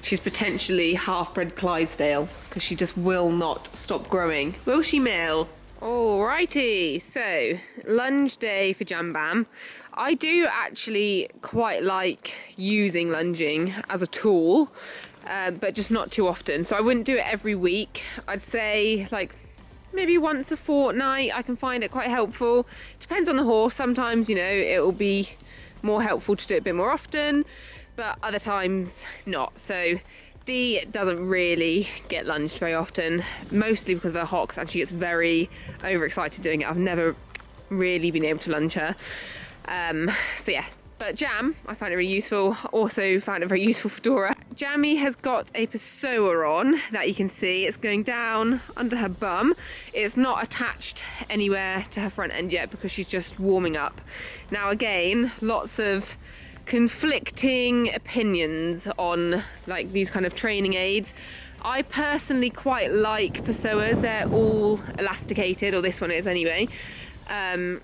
she's potentially half-bred Clydesdale because she just will not stop growing. Will she, Mel? Alrighty, so lunge day for Jam Bam. I do actually quite like using lunging as a tool, but just not too often. So I wouldn't do it every week. I'd say like maybe once a fortnight. I can find it quite helpful. Depends on the horse. Sometimes, you know, it will be more helpful to do it a bit more often, but other times not. So Dee doesn't really get lunged very often, mostly because of her hocks, and she gets very overexcited doing it. I've never really been able to lunge her. So yeah, but Jam, I find it really useful. Also found it very useful for Dora. Jammy has got a Pessoa on that you can see. It's going down under her bum. It's not attached anywhere to her front end yet because she's just warming up. Now again, lots of conflicting opinions on like these kind of training aids. I personally quite like Pessoas. They're all elasticated, or this one is anyway. And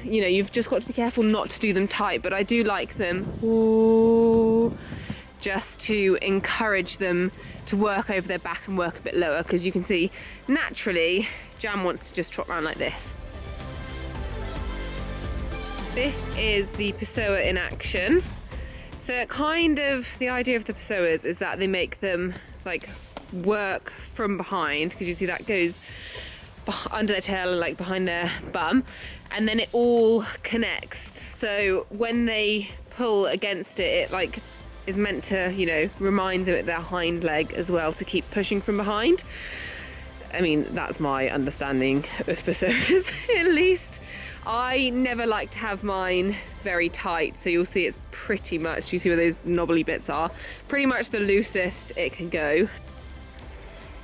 you know, you've just got to be careful not to do them tight, but I do like them. Ooh, just to encourage them to work over their back and work a bit lower, because you can see naturally Jam wants to just trot around like this. This is the Pessoa in action. So kind of the idea of the Pessoas is that they make them like work from behind, because you see that goes under their tail and like behind their bum, and then it all connects. So when they pull against it, it like is meant to, you know, remind them of their hind leg as well to keep pushing from behind. I mean, that's my understanding of Pessoas at least. I never like to have mine very tight, so you'll see it's pretty much, you see where those knobbly bits are, pretty much the loosest it can go.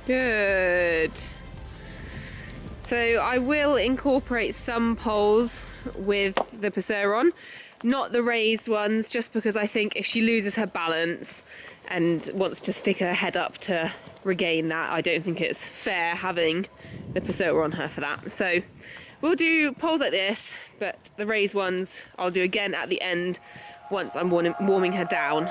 Good. So I will incorporate some poles with the Pessoa on, not the raised ones, just because I think if she loses her balance and wants to stick her head up to regain that, I don't think it's fair having the Pessoa on her for that. So we'll do poles like this, but the raised ones I'll do again at the end once I'm warming her down.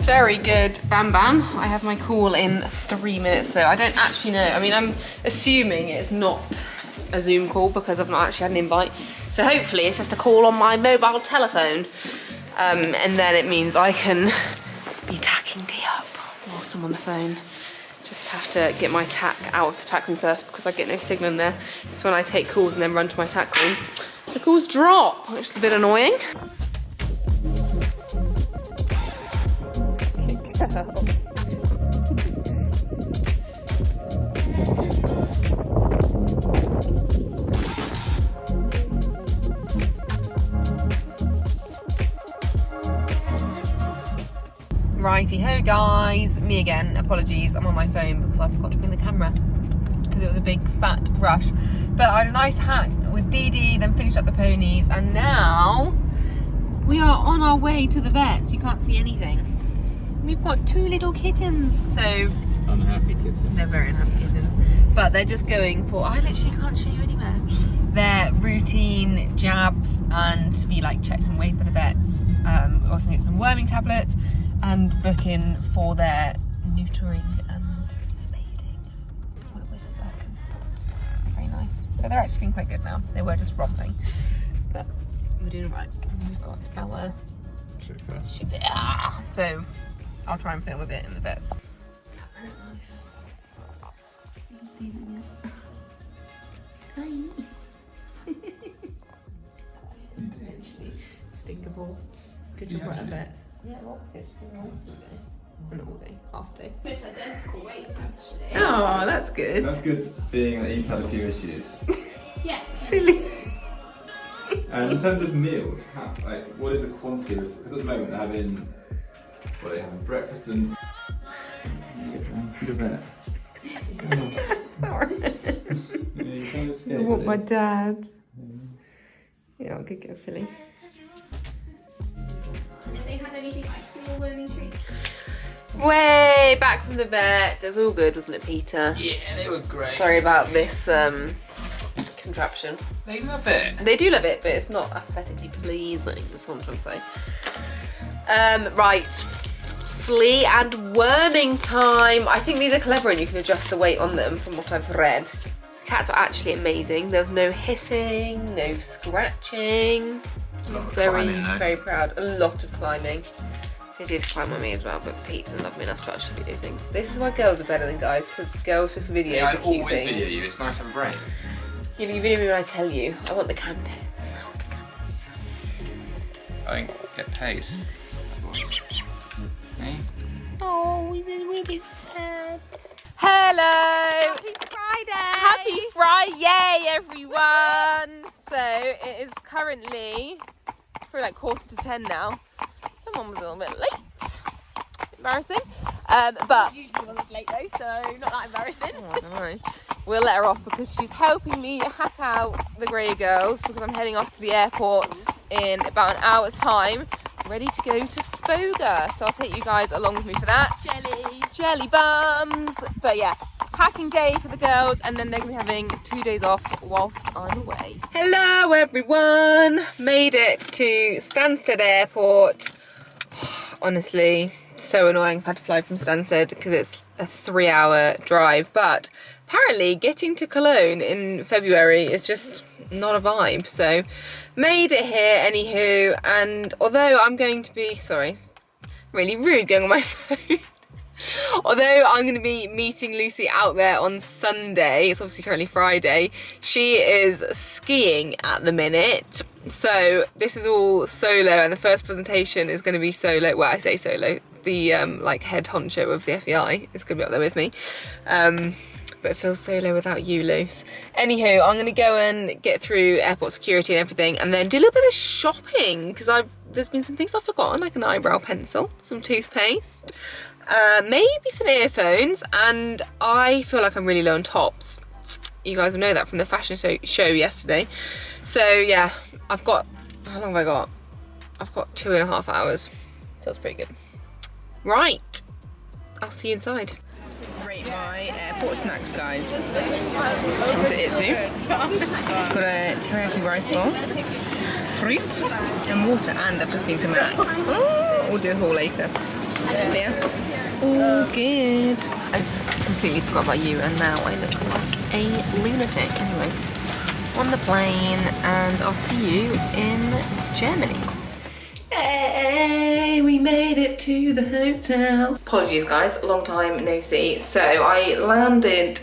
Very good, Bam Bam. I have my call in 3 minutes though. I don't actually know. I mean, I'm assuming it's not a Zoom call because I've not actually had an invite. So hopefully it's just a call on my mobile telephone. And then it means I can be tacking Dee up whilst I'm on the phone. Just have to get my tack out of the tack room first because I get no signal in there. Just when I take calls and then run to my tack room, the calls drop, which is a bit annoying. Righty ho guys, me again, apologies, I'm on my phone because I forgot to bring the camera because it was a big fat rush. But I had a nice hack with Dee Dee, then finished up the ponies, and now we are on our way to the vet. You can't see anything. We've got 2 little kittens, so Unhappy kittens. they're very unhappy kittens, but they're just going for, I literally can't show you anywhere, their routine jabs and to be like checked and weighed by the vets. Also get some worming tablets and book in for their neutering and spading. I want to whisper because it's very nice, but they're actually being quite good now. They were just romping, but we're doing alright. We've got our chauffeur, so I'll try and film a bit in the vets. You can see them yet. Hi. Potentially stinker balls. Good job at vets. Yeah, what fish? For an all day, half day. It's identical weights actually. Oh, that's good. That's good, being that he's had a few issues. Yeah. Really? And in terms of meals, what is the quantity of? Because at the moment they're having, they're having breakfast and. To the vet. Sorry. Yeah, you kind of I want my dad. Yeah, I'll go get a filly. had anything like for your worming treat? Way back from the vet. It was all good, wasn't it, Peter? Yeah, they were great. Sorry about this contraption. They love it. They do love it, but it's not aesthetically pleasing. That's what I'm trying to say. Right. Flea and worming time. I think these are clever and you can adjust the weight on them from what I've read. The cats are actually amazing. There was no hissing, no scratching. I'm very proud. A lot of climbing. They did climb on me as well, but Pete doesn't love me enough to actually video things. This is why girls are better than guys, because girls just video Yeah, the I cute always things. video you. It's nice to have a break. Yeah, but you video me when I tell you. I want the candidates. I want the candidates. I don't get paid. Hey? Oh, he's really sad. Hello! Happy Friday! Happy Friday, everyone! So, it is currently probably like 9:45 now. Someone was a little bit late. Embarrassing. But Usually one that's late though, so not that embarrassing. I don't know. We'll let her off because she's helping me hack out the Grey Girls because I'm heading off to the airport in about an hour's time, ready to go to Spoga. So I'll take you guys along with me for that. Jelly bums. But yeah, hacking day for the girls, and then they're going to be having 2 days off whilst I'm away. Hello everyone. Made it to Stansted Airport. Honestly, so annoying. I've had to fly from Stansted because it's a 3-hour drive, but apparently getting to Cologne in February is just not a vibe. So made it here anywho, and although I'm going to be, sorry, really rude going on my phone. Although I'm going to be meeting Lucy out there on Sunday, it's obviously currently Friday, she is skiing at the minute. So this is all solo, and the first presentation is going to be solo. Well, I say solo. The like head honcho of the FEI is going to be up there with me. But it feels solo without you, Luce. Anywho, I'm going to go and get through airport security and everything, and then do a little bit of shopping because there's been some things I've forgotten, like an eyebrow pencil, some toothpaste, maybe some earphones, and I feel like I'm really low on tops. You guys will know that from the fashion show yesterday. So yeah, I've got, how long have I got? I've got 2.5 hours. So that's pretty good. Right, I'll see you inside. Rate my airport snacks, guys. Come to Itzu. Got a teriyaki rice bowl, fruit, and water, and I've just been to Mac. We'll do a haul later. But yeah, all good. I just completely forgot about you, and now I look like a lunatic. Anyway, on the plane, and I'll see you in Germany. Hey, we made it to the hotel. Apologies guys, long time no see. So I landed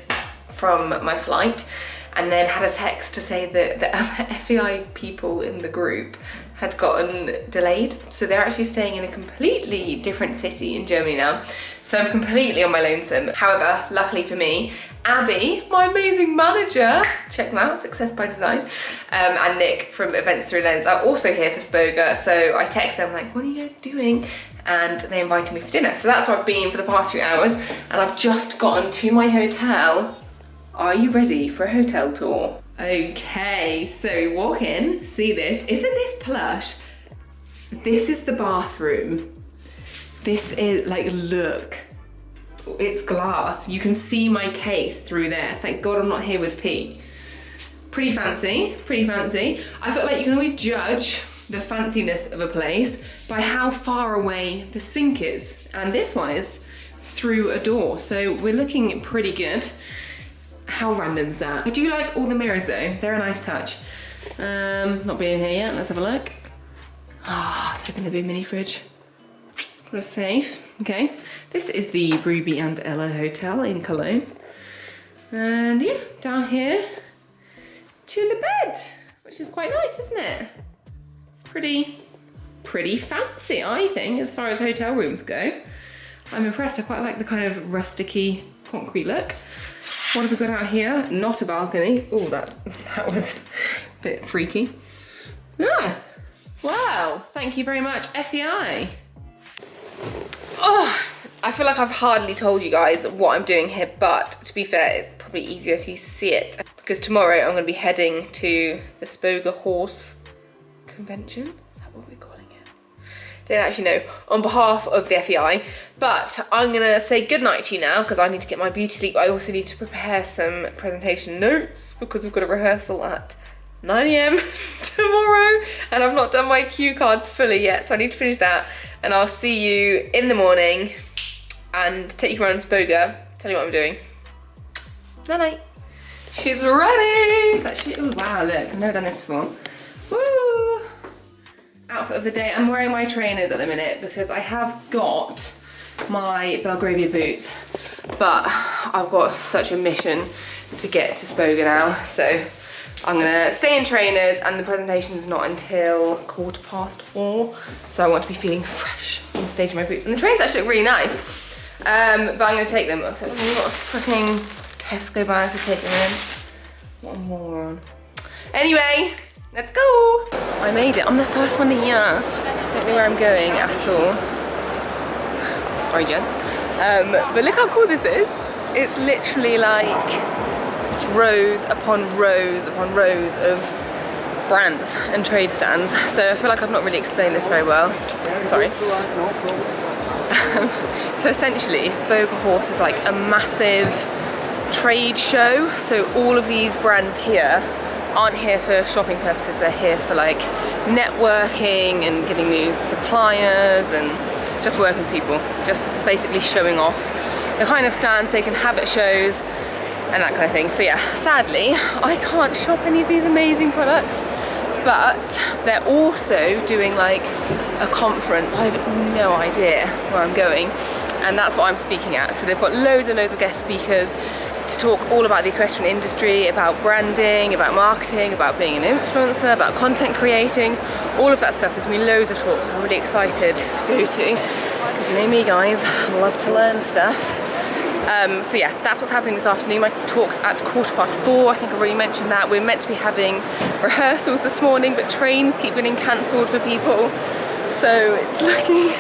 from my flight and then had a text to say that the FEI people in the group had gotten delayed. So they're actually staying in a completely different city in Germany now. So I'm completely on my lonesome. However, luckily for me, Abby, my amazing manager, check them out, Success by Design, and Nick from Events Through Lens are also here for Spoga. So I text them like, what are you guys doing? And they invited me for dinner. So that's where I've been for the past few hours, and I've just gotten to my hotel. Are you ready for a hotel tour? Okay, so we walk in, see this. Isn't this plush? This is the bathroom. This is, like, look. It's glass. You can see my case through there. Thank God I'm not here with Pete. Pretty fancy, pretty fancy. I feel like you can always judge the fanciness of a place by how far away the sink is. And this one is through a door, so we're looking pretty good. How random's that? I do like all the mirrors though. They're a nice touch. Not being here yet, let's have a look. Ah, let's open the big mini fridge. Got a safe, okay. This is the Ruby and Ella Hotel in Cologne. And yeah, down here to the bed, which is quite nice, isn't it? It's pretty fancy, I think, as far as hotel rooms go. I'm impressed. I quite like the kind of rustic-y concrete look. What have we got out here? Not a balcony. Oh, that was a bit freaky. Ah, wow, thank you very much, FEI. Oh, I feel like I've hardly told you guys what I'm doing here, but to be fair, it's probably easier if you see it, because tomorrow I'm going to be heading to the Spoga Horse Convention. Is that what we're calling it? don't actually know, on behalf of the FEI. But I'm gonna say goodnight to you now because I need to get my beauty sleep. I also need to prepare some presentation notes because we've got a rehearsal at 9 AM tomorrow and I've not done my cue cards fully yet, so I need to finish that. And I'll see you in the morning and take you around Spoga, tell you what I'm doing. Night night. She's ready. Oh wow, look, I've never done this before. Woo! Outfit of the day. I'm wearing my trainers at the minute because I have got my Belgravia boots, but I've got such a mission to get to Spoga now, so I'm gonna stay in trainers and the presentation's not until 4:15, so I want to be feeling fresh on stage in my boots. And the trainers actually look really nice, but I'm gonna take them. I've got a freaking Tesco bag to take them in. What a moron. Anyway, let's go. I made it. I'm the first one here. I don't know where I'm going at all. Sorry, gents. But look how cool this is. It's literally like rows upon rows upon rows of brands and trade stands. So I feel like I've not really explained this very well. Sorry. So essentially, Spoga Horse is like a massive trade show. So all of these brands here aren't here for shopping purposes. They're here for like networking and getting new suppliers and just working with people. Just basically showing off the kind of stands they can have at shows and that kind of thing. So yeah, sadly, I can't shop any of these amazing products, but they're also doing like a conference. I have no idea where I'm going, and that's what I'm speaking at. So they've got loads and loads of guest speakers to talk all about the equestrian industry, about branding, about marketing, about being an influencer, about content creating, all of that stuff. There's gonna be loads of talks I'm really excited to go to, because you know me guys, I love to learn stuff. So yeah, that's what's happening this afternoon. My talk's at 4:15. I think I already mentioned that. We're meant to be having rehearsals this morning, but trains keep getting cancelled for people. So it's looking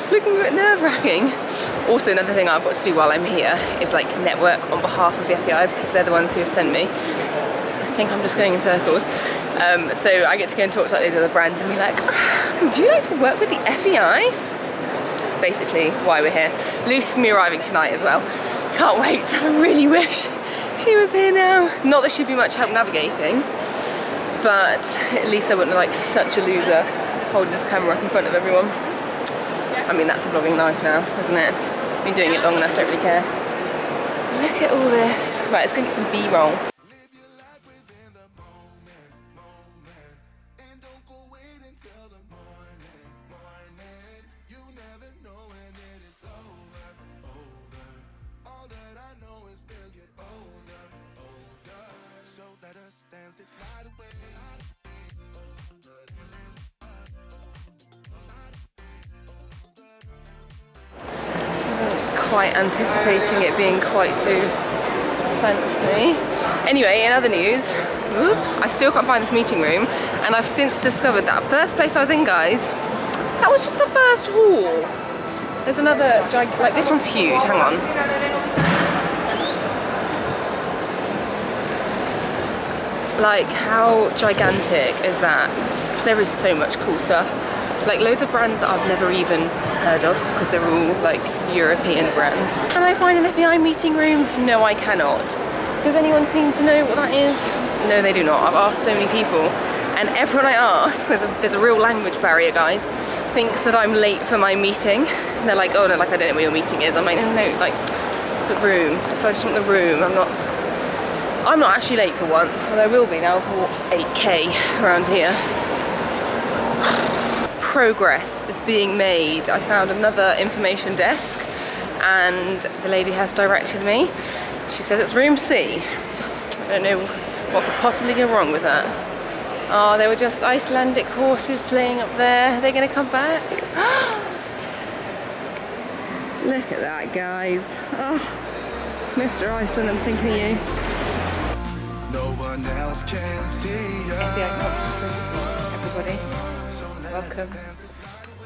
a bit nerve-wracking. Also, another thing I've got to do while I'm here is like network on behalf of the FEI, because they're the ones who have sent me. I think I'm just going in circles. So I get to go and talk to like these other brands and be like, would you like to work with the FEI? That's basically why we're here. Lucy's gonna be arriving tonight as well. Can't wait. I really wish she was here now. Not that she'd be much help navigating, but at least I wouldn't look like such a loser holding this camera up in front of everyone. I mean, that's a vlogging life now, isn't it? Been doing it long enough, don't really care. Look at all this. Right, let's go get some B-roll. Quite anticipating it being quite so fancy. Anyway, in other news, I still can't find this meeting room, and I've since discovered that first place I was in, guys, that was just the first hall. There's another like this one's huge. Hang on. Like, how gigantic is that? There is so much cool stuff. Like loads of brands that I've never even heard of because they're all like European brands. Can I find an FEI meeting room? No, I cannot. Does anyone seem to know what that is? No, they do not. I've asked so many people, and everyone I ask, there's a real language barrier, guys, thinks that I'm late for my meeting. And they're like, oh no, like I don't know where your meeting is. I'm like, no, like it's a room. I just want the room. I'm not actually late for once, and I will be now. I've walked 8K around here. Progress is being made. I found another information desk and the lady has directed me. She says it's room C. I don't know what could possibly go wrong with that. Oh, there were just Icelandic horses playing up there. Are they going to come back? Look at that, guys. Oh, Mr. Iceland, I'm thinking of you. No one else can see everybody. Welcome.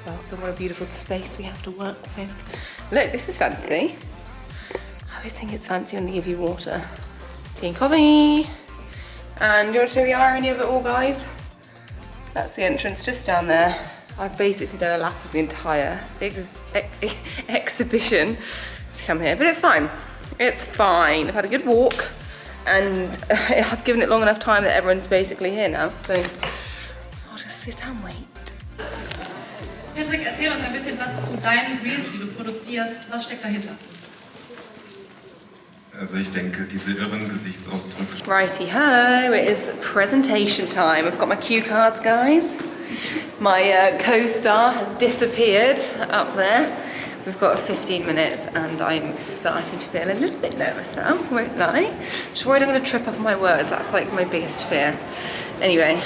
Welcome, what a beautiful space we have to work with. Look, this is fancy. I always think it's fancy when they give you water. Tea and coffee. And do you want to know the irony of it all, guys? That's the entrance just down there. I've basically done a lap of the entire exhibition to come here, but it's fine. It's fine. I've had a good walk, and I've given it long enough time that everyone's basically here now, so I'll just sit and wait. Patrick, erzähl uns ein bisschen was zu deinen Reels, die du produzierst. Was steckt dahinter? Also ich denke, diese irren Gesichtsausdrücke. Righty-ho, it is presentation time. I've got my cue cards, guys. My co-star has disappeared up there. We've got 15 minutes and I'm starting to feel a little bit nervous now, won't lie. Just worried I'm going to trip up on my words. That's like my biggest fear. Anyway,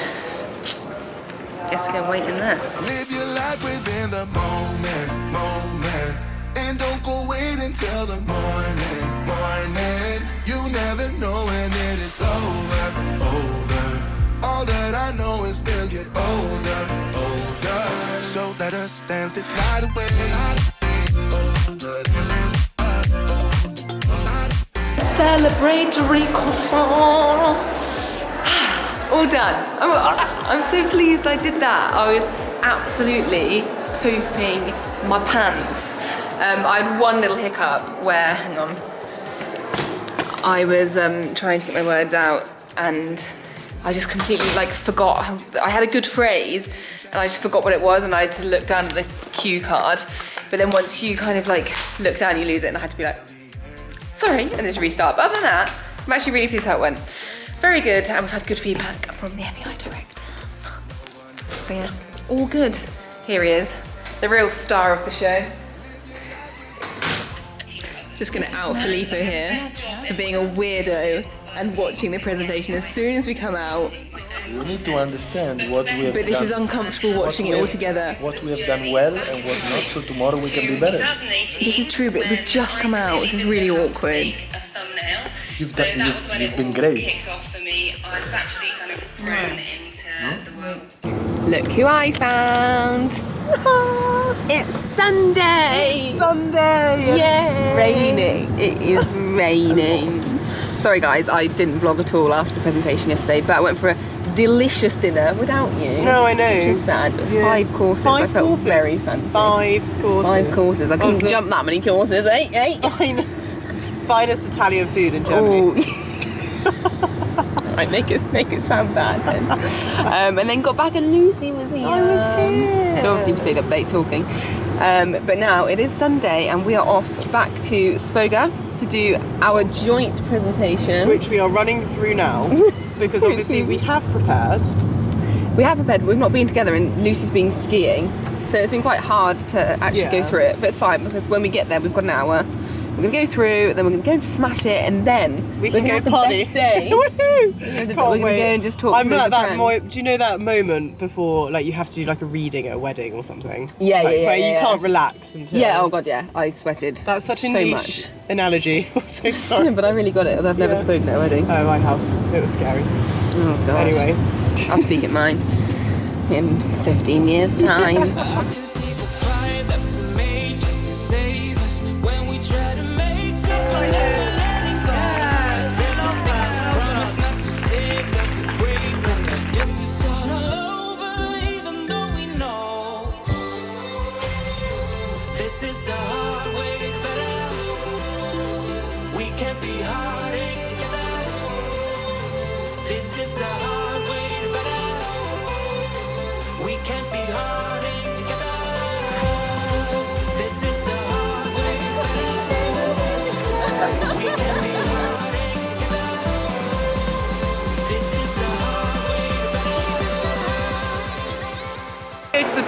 guess we're going to wait in there. Live your life within the moment, moment. And don't go wait until the morning, morning. You never know when it is over, over. All that I know is we'll get older, older. So let us dance this night away. Celebratory croissant. All done. I'm so pleased I did that. I was absolutely pooping my pants. I had one little hiccup where, hang on, I was trying to get my words out and I just completely like forgot. I had a good phrase and I just forgot what it was and I had to look down at the cue card. But then once you kind of like look down, you lose it and I had to be like, sorry, and just restart. But other than that, I'm actually really pleased how it went. Very good, and we've had good feedback from the FEI director. So yeah, all good. Here he is, the real star of the show. Just gonna out Filippo here for being a weirdo and watching the presentation as soon as we come out. We need to understand what we have done. But this is uncomfortable watching it all together. What we have done well and what not, so tomorrow we can be better. This is true, but we've just come out. This is really awkward. You've been great. Kicked off for me. I was actually kind of thrown into the world. Look who I found. It's Sunday. It's Sunday. It's raining. It is raining. Sorry guys, I didn't vlog at all after the presentation yesterday, but I went for a delicious dinner without you. No, I know. Which was sad. It was 5 courses. I felt very fancy. 5 courses. 5 courses. I couldn't jump that many courses. 8. Finest Italian food in Germany. Right, make it sound bad then. And then got back and Lucy was here. I was here. So obviously we stayed up late talking. But now it is Sunday and we are off back to Spoga to do our joint presentation. Which we are running through now. Because obviously we have prepared. We have prepared, but we've not been together and Lucy's been skiing. So it's been quite hard to actually go through it. But it's fine because when we get there, we've got an hour. We're going to go through, then we're going to go and smash it, and then we can go party. Woohoo! We're going to go and just talk to friends. Do you know that moment before, like, you have to do like a reading at a wedding or something? Yeah, where you can't relax until. Yeah, oh god, yeah. I sweated. That's such a niche analogy. I'm so sorry. Yeah, but I really got it, although I've never spoken at a wedding. Oh, I have. It was scary. Oh gosh. Anyway. I'll speak at mine in 15 years' time.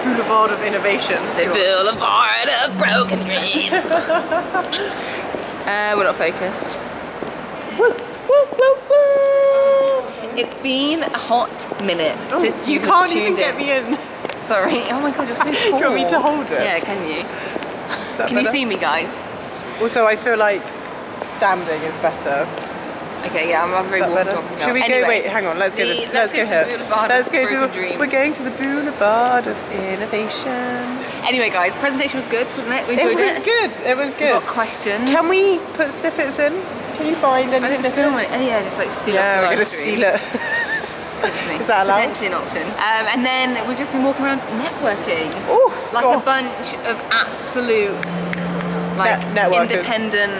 Boulevard of innovation. The boulevard of broken dreams. We're not focused. Woo, woo, woo, woo. It's been a hot minute since you can't even get me in. Sorry. Oh my god, you're so tall. Do you want me to hold it? Yeah, can you? Can you see me, guys? Also, I feel like standing is better. Okay, yeah, I'm very warm talking now. Should we go? Wait, hang on. Let's go here. Let's go to. We're going to the Boulevard of Innovation. Anyway, guys, presentation was good, wasn't it? We enjoyed it. It was good. It was good. We've got questions. Can we put snippets in? Can you find any? I didn't film it. Oh yeah, just like steal it. Yeah, we're gonna steal it. Potentially. Is that allowed? Potentially an option. And then we've just been walking around networking. Ooh, like a bunch of absolute, like, independent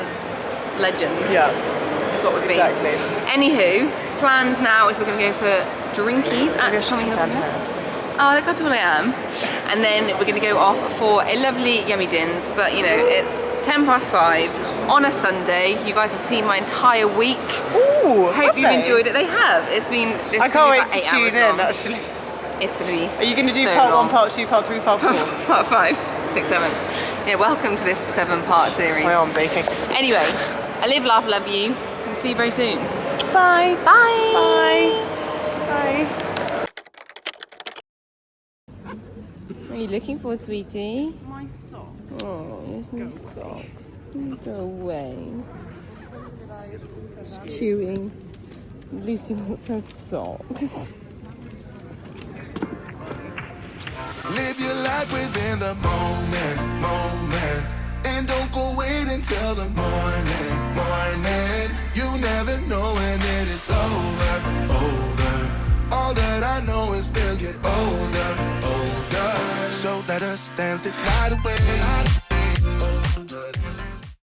legends. Yeah. Is what we've been. Exactly. Anywho, plans now is we're going to go for drinkies. Actually, oh, look how tall I am. And then we're going to go off for a lovely yummy dins. But you know, it's 5:10 on a Sunday. You guys have seen my entire week. Ooh, hope you've enjoyed it. They have. It's been. This I can't wait to tune in. Actually, it's going to be. Are you going to do so part long. 1, part 2, part 3, part 4? Part 5, 6, 7. Yeah, welcome to this 7-part series. My arm's aching. Anyway, I live, laugh, love you. We'll see you very soon. Bye. Bye. Bye. Bye. What are you looking for, sweetie? My socks. Oh, there's no socks. Go away. She's chewing. Lucy wants her socks. Live your life within the moment, moment. And don't go wait until the morning, morning. You never know when it is over, over. All that I know is we'll get older, older. So let us dance this night away.